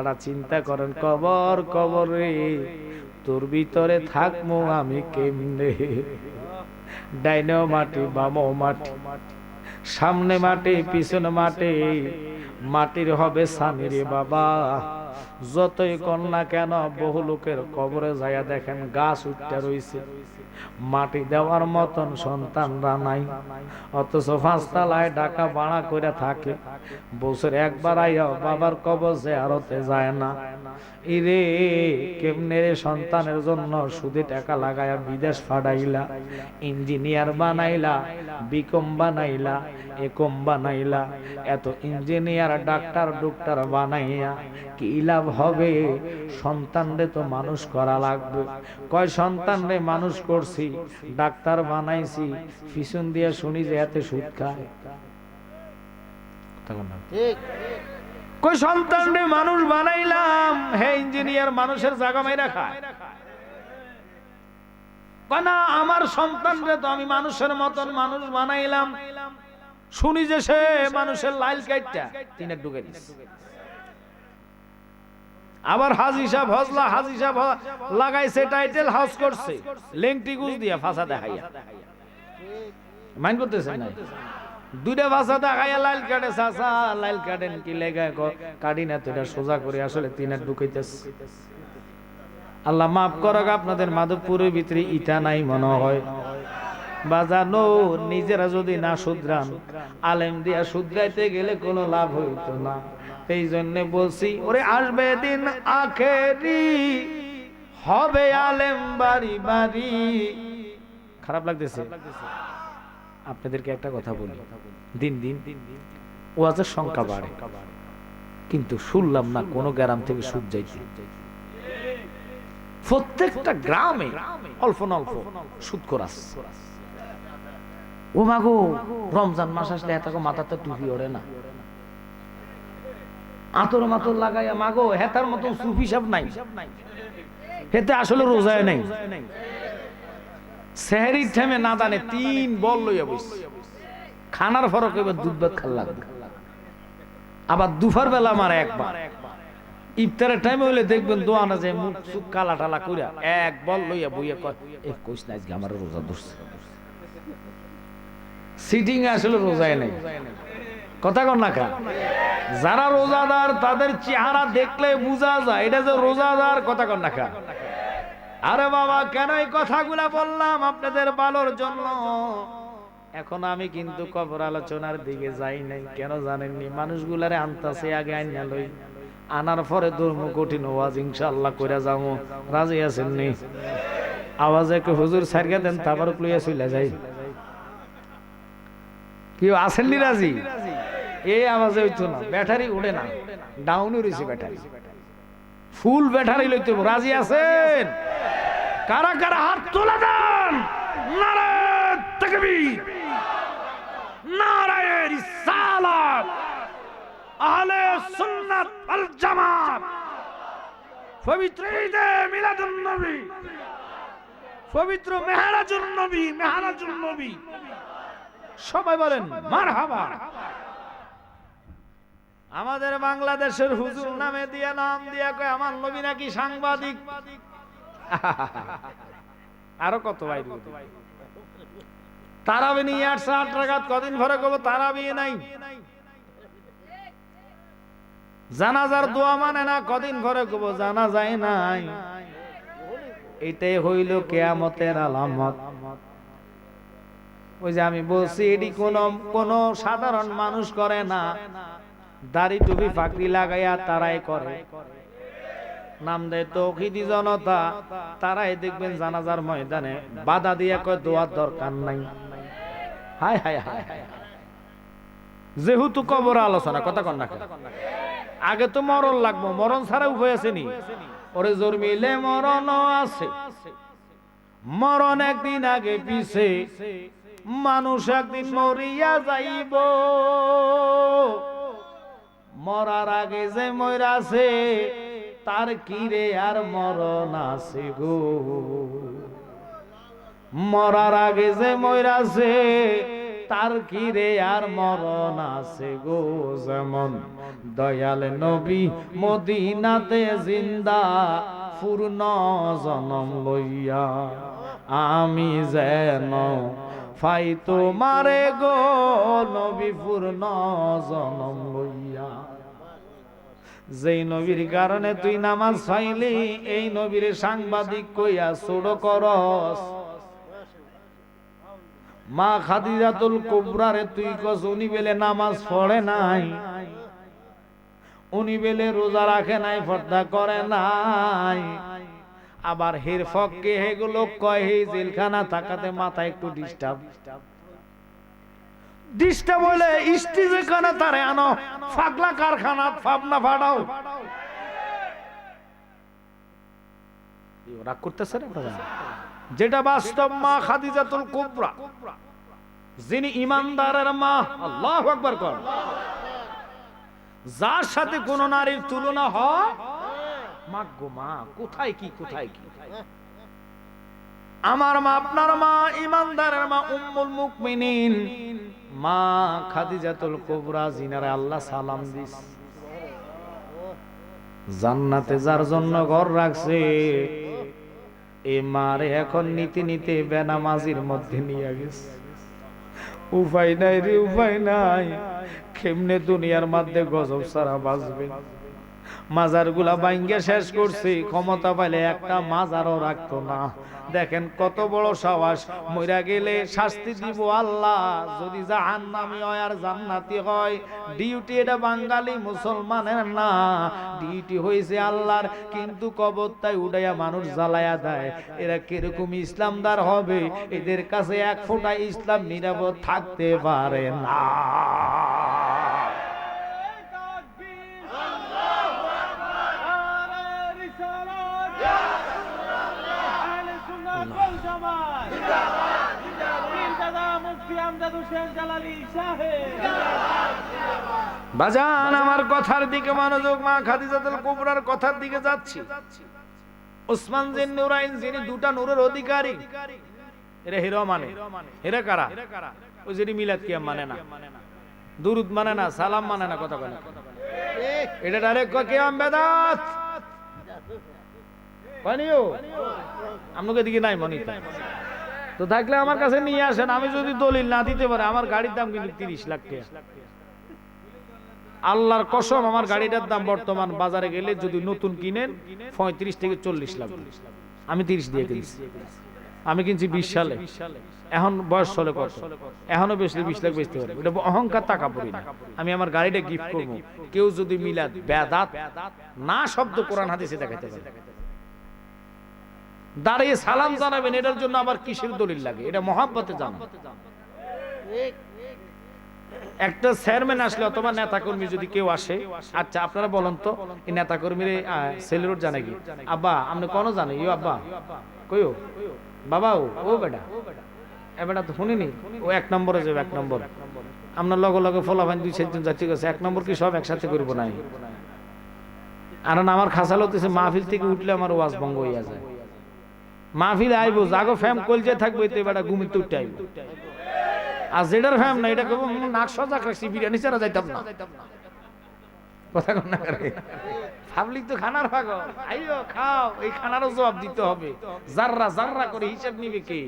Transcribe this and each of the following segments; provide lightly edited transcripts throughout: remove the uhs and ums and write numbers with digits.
তারা চিন্তা করেন কবর কবরে তোর ভিতরে থাকবো আমি কেমনে। ডাইনেও মাটি বামও মাটি, সামনে মাটি পিছনে মাটি, মাটির হবে স্বামী রে বাবা। যতই কন্যা কেন বহু লোকের কবরে যাইয়া দেখেন গাছ উঠতে রইছে, মাটি দেওয়ার মতন সন্তানরা নাই, অথচ পাঁচতলায় ঢাকা ভাড়া করে থাকে, বছর একবার আইয়া বাবার কবর জিয়ারতে যায় না। ইরে কেমনে রে সন্তানের জন্য সুদে টাকা লাগায়া বিদেশ পাঠাইলা, ইঞ্জিনিয়ার বানাইলা, বিকম বানাইলা, একম বানাইলা, এত ইঞ্জিনিয়ার ডাক্তার ডুক্তার বানাইয়া কি লাভ হবে? সন্তানরে তো মানুষ করা লাগবে। কয় সন্তানরে মানুষ করছি, ডাক্তার বানাইছি, পিছন দিয়ে শুনি যে এতে সুদ খায়। কই সন্তানরে মানুষ বানাইলাম, হে ইঞ্জিনিয়ার মানুষের জায়গা মাইরা খায়। না আমার সন্তানরে তো আমি মানুষের মতন মানুষ বানাইলাম, শুনি যে সে মানুষের লাইল কাইটটা তিনে ঢুকে দিছে। আবার হাজি সাহেব হজলা, হাজি সাহেব লাগাইছে টাইটেল হাউস করছে, লেংটি গুজ দিয়া ফাঁসা দেখাইয়া মাইন্ড করতেছেন না, দুইটা ভাষা দেখাইয়া লাইল কাটে। চাচা লাইল কাটেন কি লেগা? কাটি না তো, এটা সোজা করে আসলে তিনে ঢুকাইতেছে। আল্লাহ মাফ করক, আপনাদের মাধবপুরের ভিতরে ইটা নাই মনে হয় বাজানো। নিজেরা যদি না শুধরান, আলেম দিয়া শুধরাইতে গেলে কোনো লাভ হইতো না। এই জন্য বলছি, ওরে আসবে দিন আখেরি, হবে আলেম বাড়ি বাড়ি। খারাপ লাগতেছে আপনাদেরকে একটা কথা বলি, দিন দিন ওয়াজের সংখ্যা বাড়ে, কিন্তু শুনলাম না কোনো গ্রাম থেকে সুদ যাইছে। প্রত্যেকটা গ্রামে অল্প অল্প সুদ করাস। ও মাগো, রমজান মাস আসলে এত মাথাতে টুপি ওড়ে না, আতর মাতর লাগাইয়া মাগো হেতার মতন সুফি সব নাই, হেতে আসলে রোজায় নাই। সেহরির টাইমে না দানে 3 বল লইয়া বইছে, খানার ফরক এবার দুধ ভাত খাল লাগবে। আবার দুপুর বেলা আমার একবার, ইফতারের টাইমে হইলে দেখবেন দোয়ানা যে মুখ চুখ কালা টালা কইরা এক বল লইয়া বইয়া কয়, এ কইস না আজকে আমার রোজা ধরছে। সিটিং আসলে রোজায় নাই, কথা কন না খা। যারা রোজাদার তাদের চেহারা দেখলে বোঝা যায় এটা যে রোজাদার, কথা কন না খা। আরে বাবা, কেন এই কথাগুলা বললাম? আপনাদের ভালোর জন্য। এখন আমি কিন্তু কবর আলোচনার দিকে যাই নাই, কেন জানেননি? মানুষগুলারে আনতাছে আগে আইনা লই, আনার পরে ধর্ম কঠিন ওয়াজ ইনশাআল্লাহ কইরা যাবো। রাজি আছেন নি? আওয়াজ একটু হুজুর সারিয়া দেন, তারপর লইয়া চলে যাই। কি আছেন নি রাজি? এই আওয়াজে হইতো না, ব্যাটারি উড়ে না, ডাউনই রইছে ব্যাটারি, ফুল ব্যাটারি লইতে। রাজি আছেন? কারা কারা হাত তুলে দেন? নারায়ে তাকবীর, নারায়ে রিসালাত, আহলে সুন্নাত ওয়াল জামাত। পবিত্র ঈদে মিলাদুন নবী, পবিত্র মেহরাজুন নবী, মেহরাজুন নবী, সবাই বলেন মারহাবা। আমাদের বাংলাদেশের হুজুর নামে দিয়ে নাম দিয়া কয় আমার নবী নাকি সাংবাদিক। আরো কত ভাই তারাবি নিয়ে 8 রাকাত কদিন ভরে কব তারাবি নাই। জানাজার দোয়া মানে না, কদিন ভরে কব জানা যায় নাই। এটাই হইল কিয়ামতের আলামত। ওই যে আমি বলছি, এটি কোন সাধারণ মানুষ করে না, দাড়ি টুপি পাগড়ি লাগাইয়া তারাই করে। নাম দেয় তৌহিদি জনতা, তারাই দেখবেন জানাজার ময়দানে বাধা দিয়া কয় দোয়ার দরকার নাই। হায় হায় হায় হায়, যেহেতু কবর আলোচনা, কথা কন না, আগে তো মরণ লাগবো, মরণ ছাড়া উপায় আছে নি? ওরে জন্মিলে মরণ আছে, মরণ একদিন আগে পিছে, মানুষ একদিন মরিয়া যাইব, মরার আগে যে মরাছে তার কিরে আর মরণ আছে গো। মরার আগে যে মরাছে তার কি রে আর মরণ আছে গো যেমন দয়াল নবী মদিনাতে জিন্দা পূর্ণ জনম লইয়া আমি যেন ফাই তোমারে গো নবী পূর্ণ জনম লইয়া। যেই নবীর কারণে তুই নামাজ পাইলি এই নবীর সাংবাদিক কইয়া ছোট করস। মা খাদিজাতুল কুবরারে তুই কস উনি বেলে নামাজ পড়ে নাই, উনি বেলে রোজা রাখে নাই, পর্দা করে নাই, আবার হের ফককে হেগুলো কয় হে জেলখানা থাকাতে মাথা একটু ডিস্টার্ব বলে স্টেজে কানা তারে আনো ফাগলা কারখানা ফাবনা ফাড়াও। রাগ করতেছে না যেটা বাস্তব। মা খাদিজাতুল কুবরা যিনি ইমানদারের মা, আল্লাহু আকবার কর, যার সাথে কোন নারীর তুলনা হয় মা গো মা, কোথায় কি কোথায় কি। আমার মা, আপনার মা, ইমানদারের মা উম্মুল মুমিনিন মা খাদিজাতুল কুবরা জিনারে আল্লাহ সালাম দিস। জান্নাতে যার জন্য ঘর রাখছে এ মারে এখন নীতি নীতি বেনামাজির মধ্যে নিয়ে গেছে। উপায় নাই রে, উপায় নাই, কেমনে দুনিয়ার মধ্যে গজব সারা বাঁচবে। মাজার গুলা ভাঙ্গা শেষ করছে, ক্ষমতা পাইলে একটা মাজারও রাখতো না। দেখেন কত বড় সাহস, মইরা গেলে শাস্তি দিব আল্লাহ, যদি জাহান্নামী হয় আর জান্নাতি হয়। ডিউটি এটা বাঙালি মুসলমানের না, ডিউটি হয়েছে আল্লাহর, কিন্তু কবরটাই উড়াইয়া মানুষ জ্বালায়া দেয়। এরা কিরকম ইসলামদার হবে, এদের কাছে এক ফোঁটা ইসলাম নিরাপদ থাকতে পারে না। বাজান আমার কথার দিকে মনোযোগ। মা খাদিজাতুল কুবরার কথার দিকে যাচ্ছি। উসমান জিন নুরাইন যিনি দুটা নূরের অধিকারী, এরা হিরো মানে। এরা কারা? ওই যিনি মিলাদ কিয়াম মানে না, দুরুদ মানে না, সালাম মানে না, কথা বলে না, এটা ডাইরেক্ট কিয়াম বেদাত বানিও। আপনাকে দিকে নাই মনি তো থাকলে আমার কাছে নিয়ে আসেন। আমি যদি দলিল না দিতে পারি, আমার গাড়ির দাম কিন্তু 30 লাখ টাকা। আল্লাহর কসম, আমার গাড়িটার দাম বর্তমান বাজারে গেলে যদি নতুন কিনেন 35 থেকে 40 লাখ। আমি 30 দিয়ে কিনছি। আমি কিনছি 20 সালে, এখন বয়স চলে কত, এখনো বেশি 20 লাখ বেচতে পারে। এটা অহংকার, টাকা পড়ি না। আমি আমার গাড়িটা গিফট করব। কেউ যদি মিলাদ বেদাত না শব্দ কোরআন হাদিসে দেখাইতে পারে, দাঁড়িয়ে সালাম জানাবেন, এটার জন্য আবার কিসের দলিল লাগে? এটা মহাব্বতে জানা। একটা চেয়ারম্যান আসলে অথবা নেতা কর্মী যদি কেউ আসে, আচ্ছা আপনারা বলেন তো এই নেতা কর্মীর সেলুট জানে কি? আব্বা আপনি কোন জানে? ইও আব্বা কইও বাবা, ও বেটা এ বেটা তো শুনিনি, ও 1 নম্বরে যাবে, 1 নম্বর। আপনার লগে লগে ফলাফান 2-4 জন যাচ্ছে, 1 নম্বর কি সব একসাথে করবো নাই? আর আমার খাসাল হতেছে মাহফিল থেকে উঠলে আমার ওয়াজ ভঙ্গ হইয়া যায়। মাহফিল আইবো, জাগো ফ্যাম কলজে থাকবো, এতে বেটা ঘুমিতে উঠতে আইবো। আর যেটার ফ্যাম না, এটা কেবল নাক সজাগ রাখছি, বিরিয়ানি ছাড়া যাইতাম না। কথা কন না করে পাবলিক তো খানার পাগল, আইও খাও, এই খানারও জবাব দিতে হবে। জাররা জাররা করে হিসাব নিবে কে?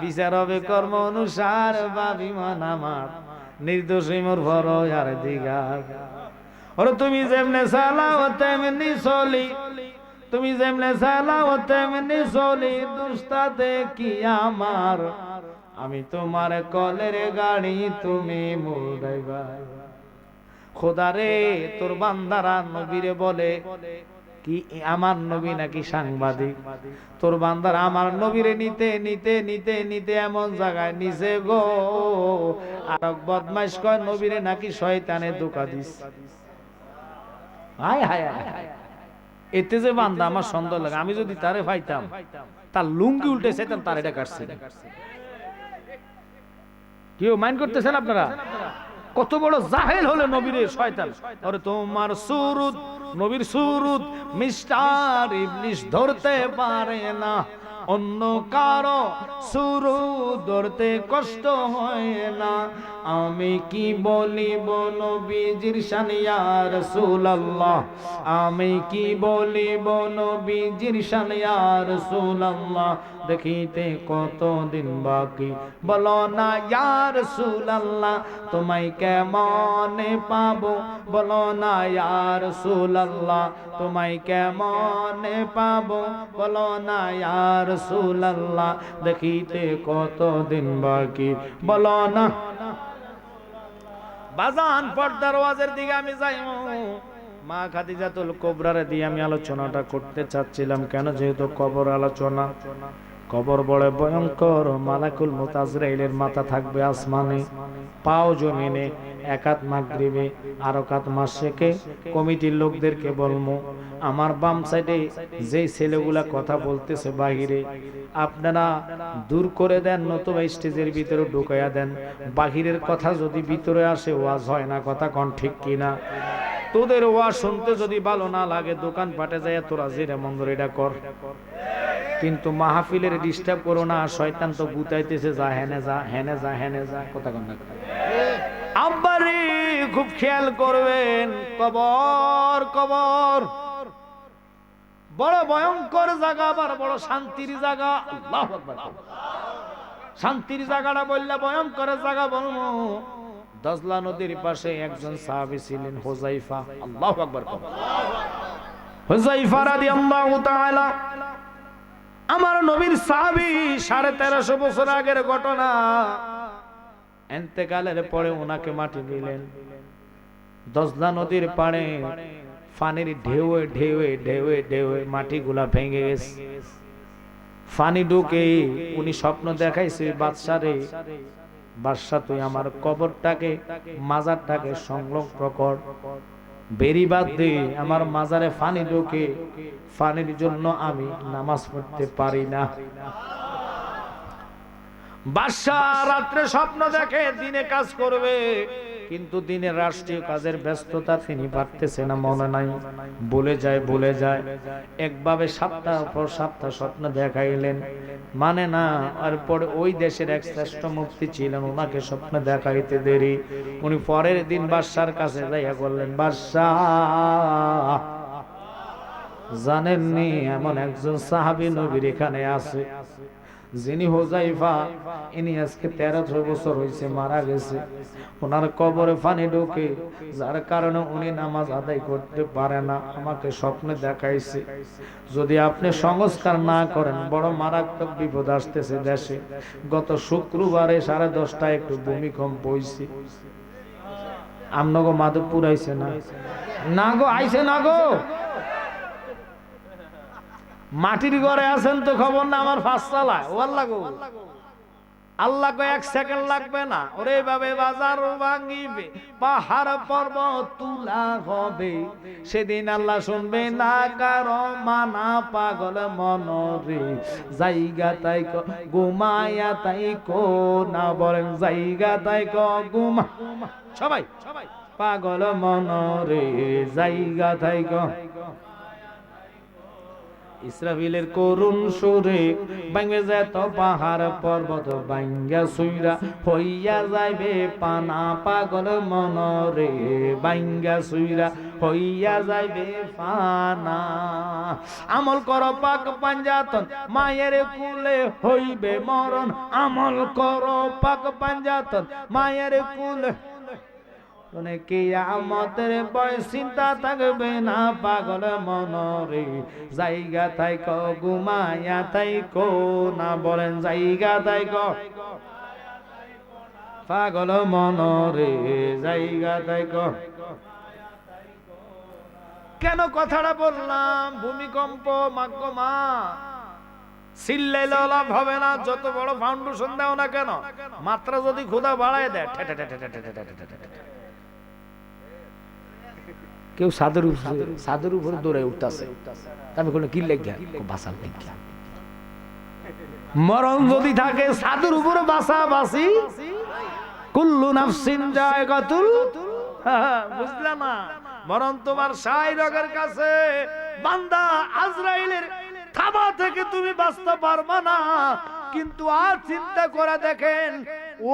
বিচার হবে কর্ম অনুসার, বাবিমান আমার নির্দোষী মোর ভর আর দিগার। ওরে তুমি যেমনে চালাও তেমনি চলি, তুমি যেমনে চালাও তেমনি চলি, দুস্তাতে কি আমার, আমি তোমার কলের গাড়ি, তুমি মোর ড্রাইভার। খোদা রে, তোর বান্দারা নবীরে বলে কি আমার নবী নাকি সাংবাদিক? তোর বান্দারা আমার নবীরে নিতে নিতে নিতে নিতে এমন জায়গায় নিছে গো, আর বদমাইশ কয় নবীরে নাকি শয়তানে ধোঁকা দিস। হায় হায় হায়, এতে যে বান্দা আমার সন্দেহ লাগে। আমি যদি তারে পাইতাম, তার লুঙ্গি উল্টে চাইতাম, তার এটা কাটছে। কেউ মাইন্ড করতেছেন আপনারা? কত বড় জাহেল হলে নবীরে শয়তান। আরে তোমার সুরুত, নবীর সুরুত মিস্টার ইবলিশ ধরতে পারে না। অন্য কারো শুরু ধরতে কষ্ট হয় না। আমি কি বলিব নবীজির শান ইয়া রাসূলুল্লাহ, আমি কি বলিব নবীজির শান ইয়া রাসূলুল্লাহ। দেখিতে কতদিন বাকি বলো না ইয়া রাসূলুল্লাহ, তোমায় কেমনে পাবো বলো না ইয়া রাসূলুল্লাহ, তোমায় কেমনে পাবো বলো না ইয়া রাসূলুল্লাহ। দেখিতে কতদিন বাকি বলো না। বাজান পর্দার ওয়াজের দিকে আমি যাই। মা খাদিজাতুল কুবরার দিয়ে আমি আলোচনাটা করতে চাচ্ছিলাম, কেন যেহেতু কবর আলোচনা। কবর বড় ভয়ঙ্কর। মালাকুল মউত আজরাইলের মাথা থাকবে আসমানে, পাও জমিনে, এক হাত মাগরিবে আর এক হাত মাশরিকে। কমিটির লোকদেরকে বলবো, আমার বাম সাইডে যেই ছেলেগুলা কথা বলতেছে বাহিরে, আপনারা দূর করে দেন, নতুবা স্টেজের ভিতরে ঢুকাইয়া দেন। বাহিরের কথা যদি ভিতরে আসে ওয়াজ হয় না, কথা কোন ঠিক কিনা? তোদের ওয়াজ শুনতে যদি ভালো না লাগে, দোকান পাটে যায় তোরা যেটা মন এটা কর, কিন্তু মাহফিলের ডিস্টার্ব করো না। শয়তান তো গুতাইতেছে, যা হেনে যা, হেনে যা, হেনে যা, কথা কোন না। আব্বারে খুব খেয়াল করবেন, কবর কবর বড় ভয়ঙ্কর জায়গা, আবার বড় শান্তির জায়গা। আল্লাহু আকবার। শান্তির জায়গাটা বললে ভয়ঙ্কর জায়গা বলবো। দজলা নদীর পাশে একজন সাহাবী ছিলেন, হুযায়ফা। আল্লাহু আকবার। হুযায়ফা রাদিয়াল্লাহু তাআলা আমার নবীর সাহাবী, 1350 বছর আগের ঘটনা। ইন্তেকালের পরে ওনাকে মাটি দিলেন দজলা নদীর পাড়ে। পানির ঢেউয়ে ঢেউয়ে ঢেউয়ে ঢেউয়ে মাটিগুলা ভেঙে গেছে। পানি ঢুকে উনি স্বপ্ন দেখাইছে বাদশারে, বাদশা তুই আমার কবরটাকে, মাজারটাকে সংলগ্ন কর, বেরি বাদ দে, আমার মাজারে পানি ঢুকে, পানির জন্য আমি নামাজ পড়তে পারি না। বাদশা রাত্রে স্বপ্ন দেখে, দিনে কাজ করবে, কিন্তু দিনে রাষ্ট্রীয় কাজের ব্যস্ততা তিনি পারতেছে না, মনে নাই, ভুলে যায়। একভাবে সপ্তাহ পর সপ্তাহ স্বপ্ন দেখাইলেন, মানে না। আর পরে ওই দেশের এক শ্রেষ্ঠ মুফতি ছিলেন, ওনাকে স্বপ্ন দেখাইতে দেরি। উনি পরের দিন বাদশার কাছে যাইয়া বললেন, বাদশাহ জানেননি এমন একজন সাহাবী নবীর এখানে আছে, যিনি হুযায়ফা, ইনি আজকে 1300 বছর হয়েছে মারা গেছে। ওনার কবরে পানি ঢোকে, যার কারণে উনি নামাজ আদায় করতে পারে না। আমাকে স্বপ্নে দেখাইছে, যদি আপনি সংস্কার না করেন বড় মারাত্মক বিপদ আসতেছে দেশে। গত শুক্রবারে 10:30 একটু ভূমিকম্প হইছে। আমনগো মাধবপুর আইছে না? না গো, আইছে না গো। মাটির ঘরে আছেন তো খবর না, আমার ফাঁস চালায়। ও আল্লাহ গো, আল্লাহ গো, 1 সেকেন্ড লাগবে না। ওরে ভাবে বাজার ভাঙিবে, পাহাড় পর্বত তুলা হবে, সেদিন আল্লাহ শুনবে না কারো মানা। পাগল মনরে জায়গা তাই ঘুমায়া তাই কো না, বলেন জায়গা তাই ঘুমা। সবাই পাগল মনরে জায়গা তাই ইসরাফিলের করুণ সুরে ভাঙে যেত পাহাড় পর্বত, ভাঙ্গা সুইরা হইয়া যাইবে পানা। পাগল মনরে ভাঙ্গা সুইরা হইয়া যাইবে পানা। আমল কর পাক পাঞ্জাতন, মায়ের কুলে হইবে মরণ। আমল কর পাক পাঞ্জাতন, মায়ের কুলে কিয়ামতের ভয় চিন্তা থাকবে না। পাগল মনরে জায়গা তাই ঘুমায়া তাই না, বলেন জায়গা তাই পাগল মনরে জায়গা তাই। কেন কথাটা বললাম? ভূমিকম্প মাগমা চিল্লাইলে লাভ হবে না, যত বড় ফাউন্ডেশন দাও না কেন, মাত্রা যদি খোদা বাড়ায় দেয়, কেউ সাদের উপরে দৌড়ে উঠতেছে, আমি কোনো কি লেগে বাসার লেগে। মরণ যদি থাকে সাদের উপরে বাসা বাসি, কুল্লু নাফসিন জায়গাতুল, বুঝলা না? মরণ তোমার শাই রগের কাছে, বান্দা আজরাইলের থাবা থেকে তুমি বাঁচতে পারবা না। কিন্তু আজ চিন্তা করে দেখেন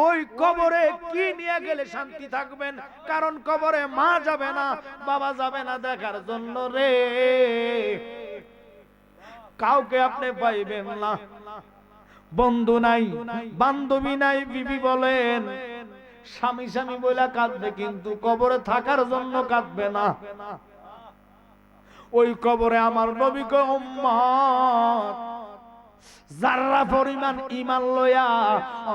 ওই কবরে কি নিয়ে গেলে শান্তি থাকবেন? কারণ কবরে মা যাবে না, বাবা যাবে না দেখার জন্য রে, কাউকে আপনি পাইবেন না, বন্ধু নাই, বান্ধবী নাই, বিবি বলেন স্বামী স্বামী বইলা কাঁদবে, কিন্তু কবরে থাকার জন্য কাঁদবে না। ওই কবরে আমার নবী কো উম্মত যারা পরিমাণ ঈমান লয়া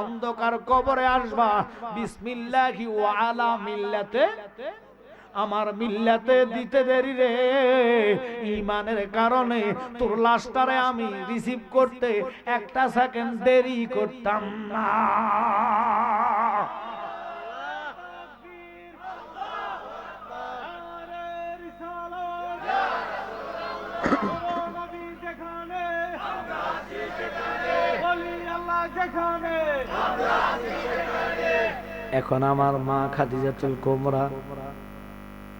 অন্ধকার কবরে আসবা, বিসমিল্লাহি ওয়া আলা মিল্লাতে, আমার মিল্লাতে দিতে দেরি রে, ঈমানের কারণে তোর লাশটারে আমি রিসিভ করতে একটা সেকেন্ড দেরি করতাম না। এখন আমার মা খাদিজাতুল কুবরা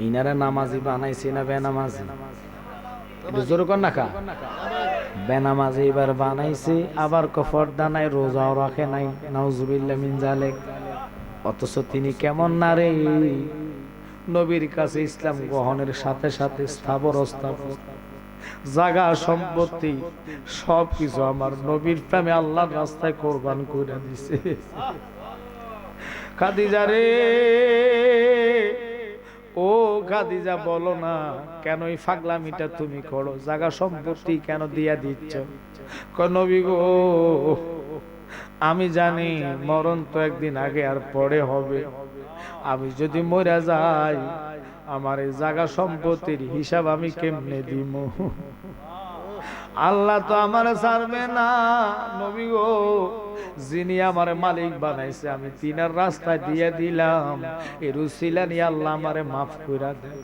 ইনারে নামাজি বানাইছে না বেনামাজি? একটু জোর কর না কা, বেনামাজি এবার বানাইছে, আবার পর্দা নাই, রোজাও রাখে নাই, নাউজুবিল্লাহ মিন জালিক। অথচ তিনি কেমন না রে, নবীর কাছে ইসলাম গ্রহণের সাথে সাথে স্থাবর অস্থাবর জায়গা সম্পত্তি সবকিছু আমার নবীর প্রেমে আল্লাহর রাস্তায় কোরবান করে দিছে। খাদিজা রে, ও খাদিজা বলো না কেন এই পাগলামিটা তুমি করো, জায়গা সম্পত্তি কেন দিয়া দিচ্ছ? কয় নবী গো, আমি জানি মরণ তো একদিন আগে আর পরে হবে, আমি যদি মরে যাই আমার এই জায়গা সম্পত্তির হিসাব আমি কেমনে দিব? আল্লাহ তো আমার ছাড়বে না নবী গো, যিনি আমার মালিক বানাইছে আমি তিনার রাস্তায় দিয়ে দিলাম, এর উসিলা নিয়ে আল্লাহ আমারে মাফ কইরা দেন।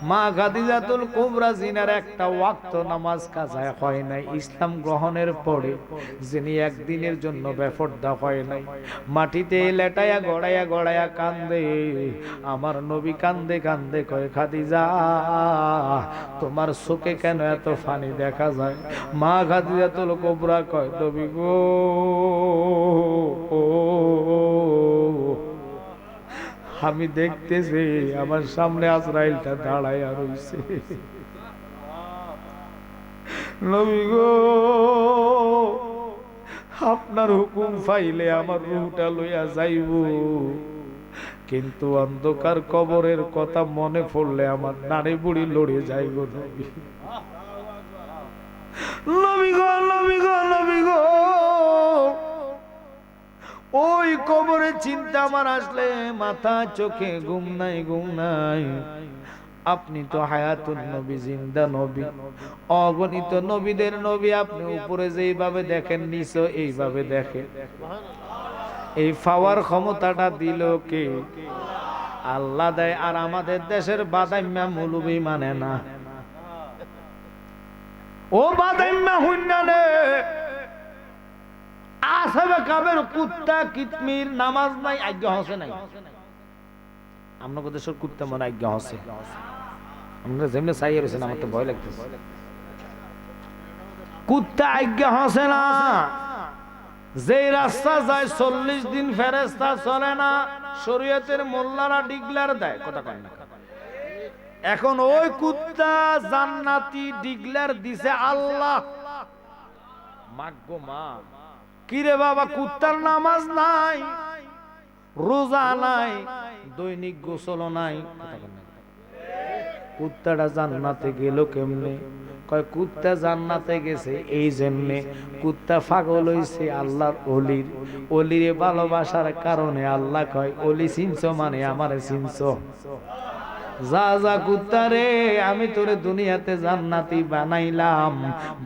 মা খাদিজাতুল কুবরা জিনার একটা ওয়াক্ত নামাজ কাজা হয় নাই ইসলাম গ্রহণের পরে, যিনি একদিনের জন্য বেপরদা হয় নাই, মাটিতে লেটায়া গড়াইয়া গড়াইয়া কান্দে, আমার নবী কান্দে কান্দে কয় খাদিজা তোমার চোখে কেন এত পানি দেখা যায়? মা খাদিজাতুল কুবরা কয় নবী গো, আমি দেখতেছি আমার সামনে আজরাইলটা দাঁড়াইয়া রইছে। নবী গো, আপনার হুকুম পাইলে আমার রূহটা লইয়া যাইব, কিন্তু অন্ধকার কবরের কথা মনে পড়লে আমার নাড়ি বুড়ি লড়ে যাইব। নবী, নবী গো, নবী গো, নবী গো, ওই কবরে চিন্তা আমার আসলে মাথা চোখে ঘুম নাই, ঘুম নাই। আপনি তো হায়াতুন নবী, জিন্দা নবী, অগণিত নবীদের নবী, আপনি উপরে যেইভাবে দেখেন নিচে এইভাবে দেখেন, এই পাওয়ার ক্ষমতাটা দিল কে? আল্লাহ দেয়। আর আমাদের দেশের বাদাইম্যা মুলুবি মানে না, ও বাদাইম্যা হুন্নানে আসবে কাবের কুত্তা কিতমির নামাজ নাই, আজ্ঞা হসে নাই। আমরা দেশের কুত্তা মনে আজ্ঞা হসে, আমরা যেমনি চাইয়ে রয়েছেন, আমার তো ভয় লাগতেছে। কুত্তা আজ্ঞা হসে না, যে রাস্তা যায় 40 দিন ফেরেশতা চলে না, শরীয়তের মোল্লারা ডিগলার দেয়, কথা কয় না। এখন ওই কুত্তা জান্নাতি ডিগলার দিছে আল্লাহ। মাগো মা, কিরে বাবা, কুত্তার নামাজ নাই, রোজা নাই, দৈনিক গোসল নাই, কুত্তাটা জান্নাতে গেল কেমনে? কয় কুত্তা জান্নাতে গেছে এই জন্যে, কুত্তা পাগল হইছে আল্লাহর অলির, অলিরে ভালোবাসার কারণে। আল্লাহ কয় অলি চিনছো মানে আমারে চিনছো। যা যা কুত্তা রে, আমি তোরে দুনিয়াতে জান্নাতি বানাইলাম।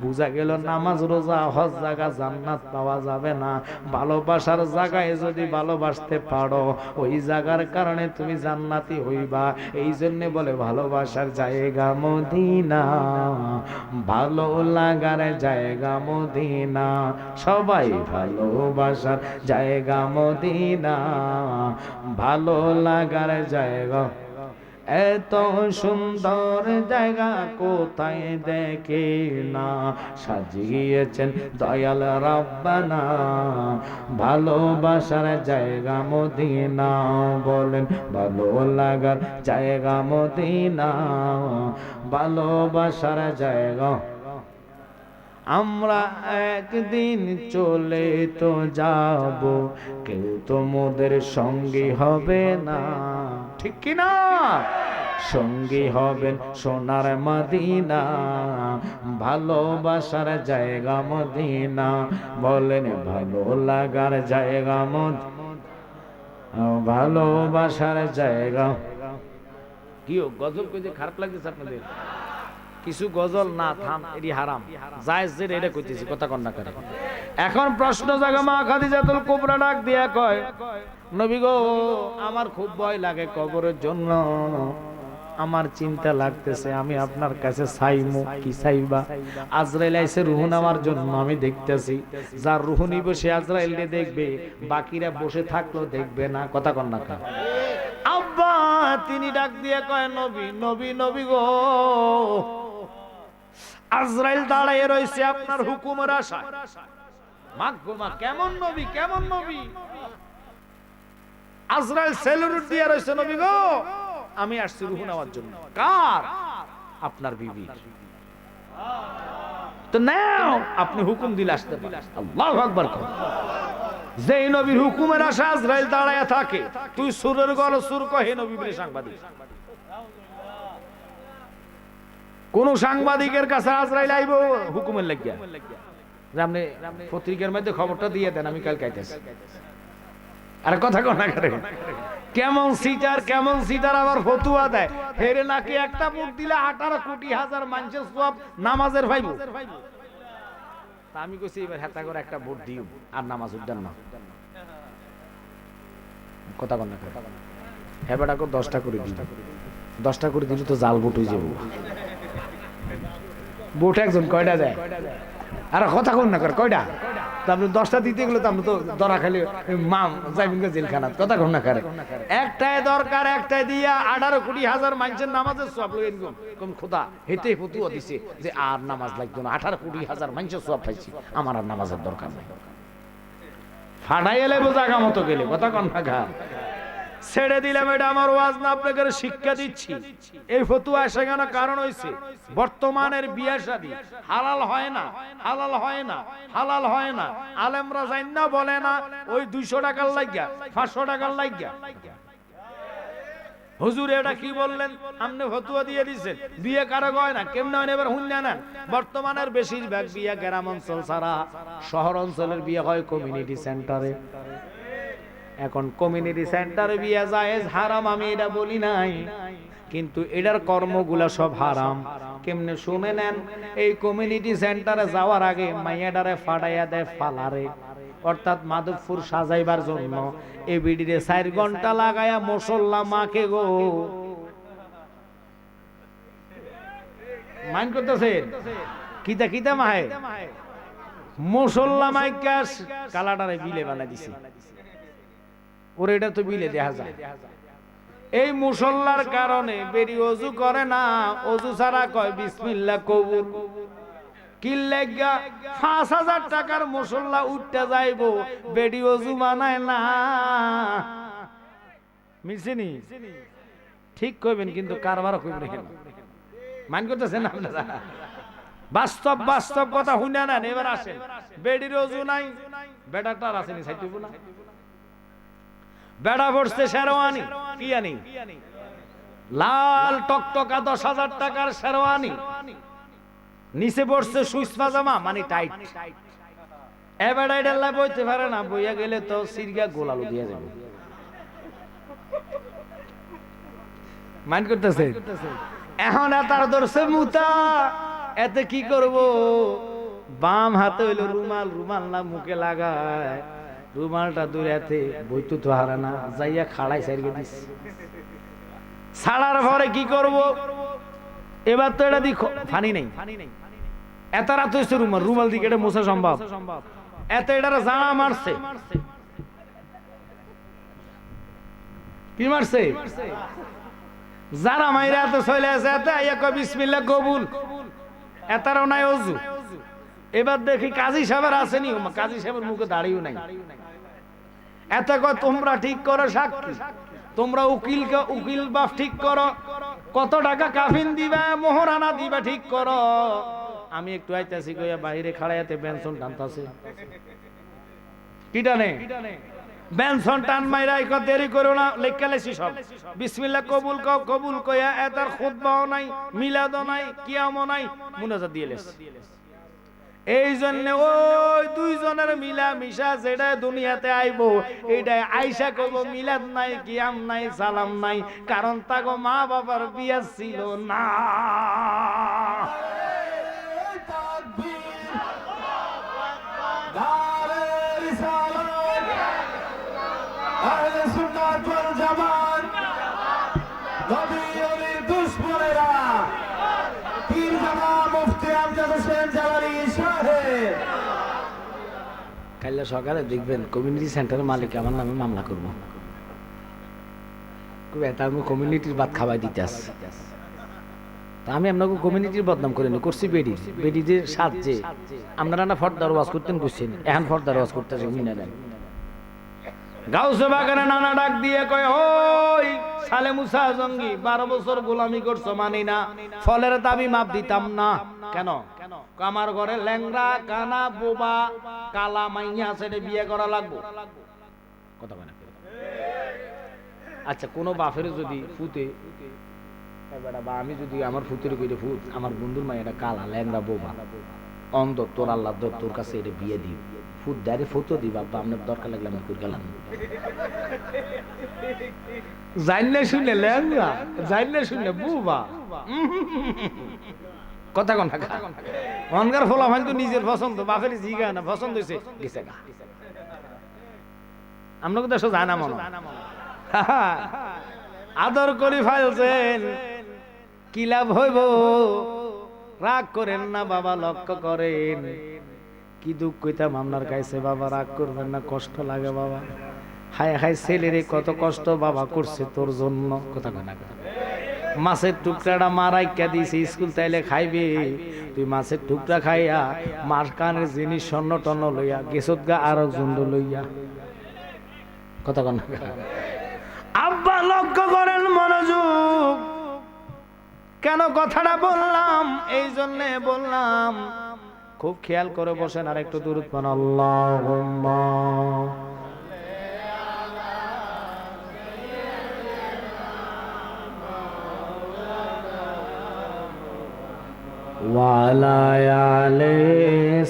বুঝা গেল নামাজ রোজা হজ জায়গা জান্নাত পাওয়া যাবে না, ভালোবাসার জায়গায় যদি ভালোবাসতে পারো ওই জায়গার কারণে তুমি জান্নাতি হইবা। এই জন্য বলে ভালোবাসার জায়গা মদিনা, ভালো লাগার জায়গা মদিনা, সবাই ভালোবাসার জায়গা মদিনা, ভালো লাগার জায়গা। এত সুন্দর জায়গা কোথায় দেখে না, সাজিয়েছেন দয়াল রাব্বানা, ভালোবাসার জায়গা মদিনা, বলেন ভালো লাগার জায়গা মদিনা, ভালোবাসার জায়গা। আমরা একদিন চলে তো যাব, কেউ তো মোদের সঙ্গী হবে না, ঠিক কি না? সঙ্গী হবেন সোনার মদিনা, ভালোবাসার জায়গা মদিনা, বলেন ভালো লাগার জায়গা ভালোবাসার জায়গা। কি গজল কইতে খারাপ লাগতেছে আপনাদের? কিছু গজল না থাম, এটি হারাম, জায়েজ যে এটা কইতেছি, কথা কন্যা করে। এখন প্রশ্ন জাগা, মা খাদিজাতুল কুবরা ডাক দিয়া কয়, নবী গো আমার খুব ভয় লাগে কবরের জন্য, আমার চিন্তা লাগতেছে, আমি আপনার কাছে চাইমু, কি চাইবা? আজরাইল আইছে রূহ নেওয়ার জন্য, আমি দেখতেছি যার রূহ নিব সে আজরাইলকে দেখবে, বাকিরা বসে থাকলো দেখবে না, কথা কন্যা করে। আব্বা তিনি ডাক দিয়ে কয়, নবী নবী নবী গো, আজরাইল দাঁড়ায় রয়েছে আপনার হুকুমের আশায়। মা গো মা, কেমন নবী কেমন নবী? আজরাইল সেলুট দিয়ে রয়েছে, নবী গো আমি আসছি রূহ নেওয়ার জন্য। কার? আপনার বিবি। তো নাও, আপনি হুকুম দিলে আসতে পারেন। আল্লাহু আকবার। যেই নবীর হুকুমের আশা আজরাইল দাঁড়ায় থাকে, তুই সুরের গলা সুর কহে নবী বলে সাংবাদিক। কোন সাংবাদিকের কাছে আজরাইল আইব হুকুমের লাগিয়া, যে আপনি পত্রিকার মধ্যে খবরটা দিয়ে দেন, আমি কাল কাইতেছি। আর কথা কোন করে, কেমন সিটার কেমন সিটার আবার ফতুয়া দেয়, হেরে নাকি একটা ভোট দিলে 18 কোটি হাজার মানুষের সব নামাজের ভাইব। আমি কইছি এবার হেতা করে একটা ভোট দিও আর নামাজ উদ্যান না, কথা কোন না। হ্যাঁ বেটা 10টা করে দিই, 10টা করে দিলে তো জাল ভোট হয়ে যাবো। ভোট একজন কয়টা দেয়? আর কথা কোন না করে কয়টা? আপনি 10টা দিতে গেলে তো আপনি তো ধরা খালি মাম যাইবেন জেলখানাত, কথা কোন না করে। একটাই দরকার, একটাই দিয়া 18 কোটি হাজার মানুষের নামাজের সওয়াব লইন কম খোদা হেতে ফতুয়া দিছে যে আর নামাজ লাগতো না, 18 কোটি হাজার মানুষের সওয়াব পাইছি, আমার আর নামাজের দরকার নাই। ফাড়াই এলে বোঝাগা মতো গেলে, কথা কোন না খা। ছেড়ে দিলাম, এটা আমার ওয়াজ না, আপনাকে শিক্ষা দিচ্ছি। এই ফতুয়া এসে কেন কারণ হইছে, বর্তমানের বিয়ে শাদী হালাল হয় না, হালাল হয় না, হালাল হয় না। আলেমরা জান না বলে না, ওই 200 টাকার লাগিয়া 500 টাকার লাগিয়া। হুজুর এটা কি বললেন, আপনি ফতুয়া দিয়ে দিচ্ছেন বিয়ে কারো হয় না, কেমনে হয় এবার হুন জানেন? বর্তমানের বেশিরভাগ বিয়ে গ্রাম অঞ্চল ছাড়া শহর অঞ্চলের বিয়ে হয় কমিউনিটি সেন্টারে। এখন কমিউনিটি সেন্টারে বিয়ে জায়েজ হারাম, আমি এটা বলি নাই, কিন্তু এটার কর্মগুলা সব হারাম। কেমনে শুনে নেন, এই কমিউনিটি সেন্টারে যাওয়ার আগে মাইয়াডারে ফাটাইয়া দেয় ফালারে, অর্থাৎ মাদকপুর সাজাইবার জন্য। এই বিডিরে 4 ঘন্টা লাগায়া মুসল্লা মাকে গো, মাইন করতেছেন কিতা কিতা মাহে মুসল্লা মাইকাস কালাটারে বিলে বানাই দিছে, ওর এটা তো বিলে দেখা যায়। এই মুসল্লার কারণে বেরি ওযু করে না, ওযু ছাড়া কয় বিসমিল্লাহ কবুল। কি লাগা 5000 টাকার মুসল্লা উঠতে যাইবো, বেরি ওযু বানায় না। মিছিনি ঠিক কইবেন, কিন্তু কারবার কইবেন কেন? মান করতেছেন আপনারা? বাস্তব বাস্তব কথা শুনে নেন। এবার আসেন, বেডির ওযু নাই, বেটাটার আসেনি সাইতুব না, বেড়া পড়ছে শেরওয়ানি, কি আনি লাল টকটকা 10,000 টাকার শেরওয়ানি, নিচে পড়ছে সুইস পাজামা মানে টাইট। এ বেড়া এটা লাই বইতে পারে না, বইয়া গেলে তো সিরগা গোলালু দিয়ে যাবে। মাইন্ড করতেছে? এখন তার ধরছে মুতা, এতে কি করব? বাম হাতে হইলো রুমাল, রুমাল না মুখে লাগায়, রুমালটা দূরেতে বইতু তো হারা না, যাইয়া খাড়াই সাইরকে দিস। ছাড়ার পরে কি করব? এবার তো এটা দেখো ফানি নেই, এত রাত হয়েছে, রুমাল রুমাল দিকে এটা মোছা সম্ভব? এত এটারে জানা মারছে, কি মারছে? যারা মাইরা তো চলে আসে এতে আইয়া কয় বিসমিল্লাহ কবুল, এতারও নাই অজু। এবার দেখি কাজী সাহেবের আসেনি, কাজী সাহেবের মুখে দাঁড়িয়েও নাই। এত কয় তোমরা ঠিক করো সাক্ষী, তোমরা উকিল বাপ ঠিক করো, কত টাকা কাফিন দিবা মোহরানা দিবা ঠিক করো। আমি একটু আইতাছি কইয়া বাইরে খাড়াইতে বেনসন টানতাছে, কি টানে বেনসন টান মাইরা কয় দেরি করো না, লেখা লেছি সব বিসমিল্লাহ কবুল কবুল কইয়া এতার খুতবাও নাই, মিলাদও নাই, কিয়ামও নাই, মুনাজাত দিয়ে লেছে। এই জন্য ওই দুইজনের মিলা মিশা যেটা দুনিয়াতে আইব এইটা আইসা কব মিলাদ নাই, কিয়াম নাই, সালাম নাই, কারণ তাগো মা বাবার বিয়া ছিল না। কাল সকালে দেখবেন কমিউনিটি সেন্টারের মালিক আমার নামে মামলা করবো, কমিউনিটির ভাত খাওয়াই দিতে আসছে। তা আমি আপনাকে কমিউনিটির বদনাম করে নি করছি, বেডিদের সাহায্যে আপনারা না ফর্দার ওয়াজ করতেন বুঝছেন, এখন ফর্দার ওয়াজ করতেছে মিনা দেন। গাউসে বাগানে নানা ডাক দিয়ে কয়, ওই সালে মুসা জঙ্গি 12 বছর গোলামি করছো মানি না, ফলের দাবি মাপ দিতাম না। কেন? আমার ঘরে ল্যাংরা কানা বোবা কালা মাইয়া আছে, বিয়ে করা লাগবো। কথা বলে আচ্ছা, কোন বাপের যদি ফুতে বা আমি যদি আমার ফুতের কইরে ফুত, আমার বন্ধুর মাইয়াটা কালা ল্যাংরা বোবা অন্ধ, তোর আল্লাহ তোর কাছে এটা বিয়ে দিই, ফুট দাঁড়ে ফটো দি বাবা, আপনার দরকার লাগলে আমি করে গেলাম। জানলে শুনে ল্যাংরা, জানলে শুনে বোবা, কথা কোন অনগার ফলা ভাই তো নিজের পছন্দ, বাপের জিগা না পছন্দ হয়েছে গেছে গা। আমরা তো দেশে জানা মনে আদর করি ফাইলছেন, কি লাভ হইব? রাগ করেন না বাবা, লক্ষ্য করেন। কি দুঃখ কইতাম আপনার কাছে বাবা, রাগ করবেন না, কষ্ট লাগে বাবা। হায় হায় ছেলেরে কত কষ্ট বাবা করছে তোর জন্য। কথা কয় না, মাছের টুকরাটা মারাইকা দিয়েছে স্কুল তাইলে খাইবে, তুই মাছের টুকরা খাইয়া মার কানের জিনিস স্বর্ণ টন্ন লইয়া গেছত গা আর জন্ড লইয়া। কথা কন আব্বা, লক্ষ্য করেন, মনোযোগ। কেন কথাটা বললাম? এই জন্য বললাম, খুব খেয়াল করে বসেন। আর একটু দূরত পান, আল্লাহুম্মা ওয়ালা আলে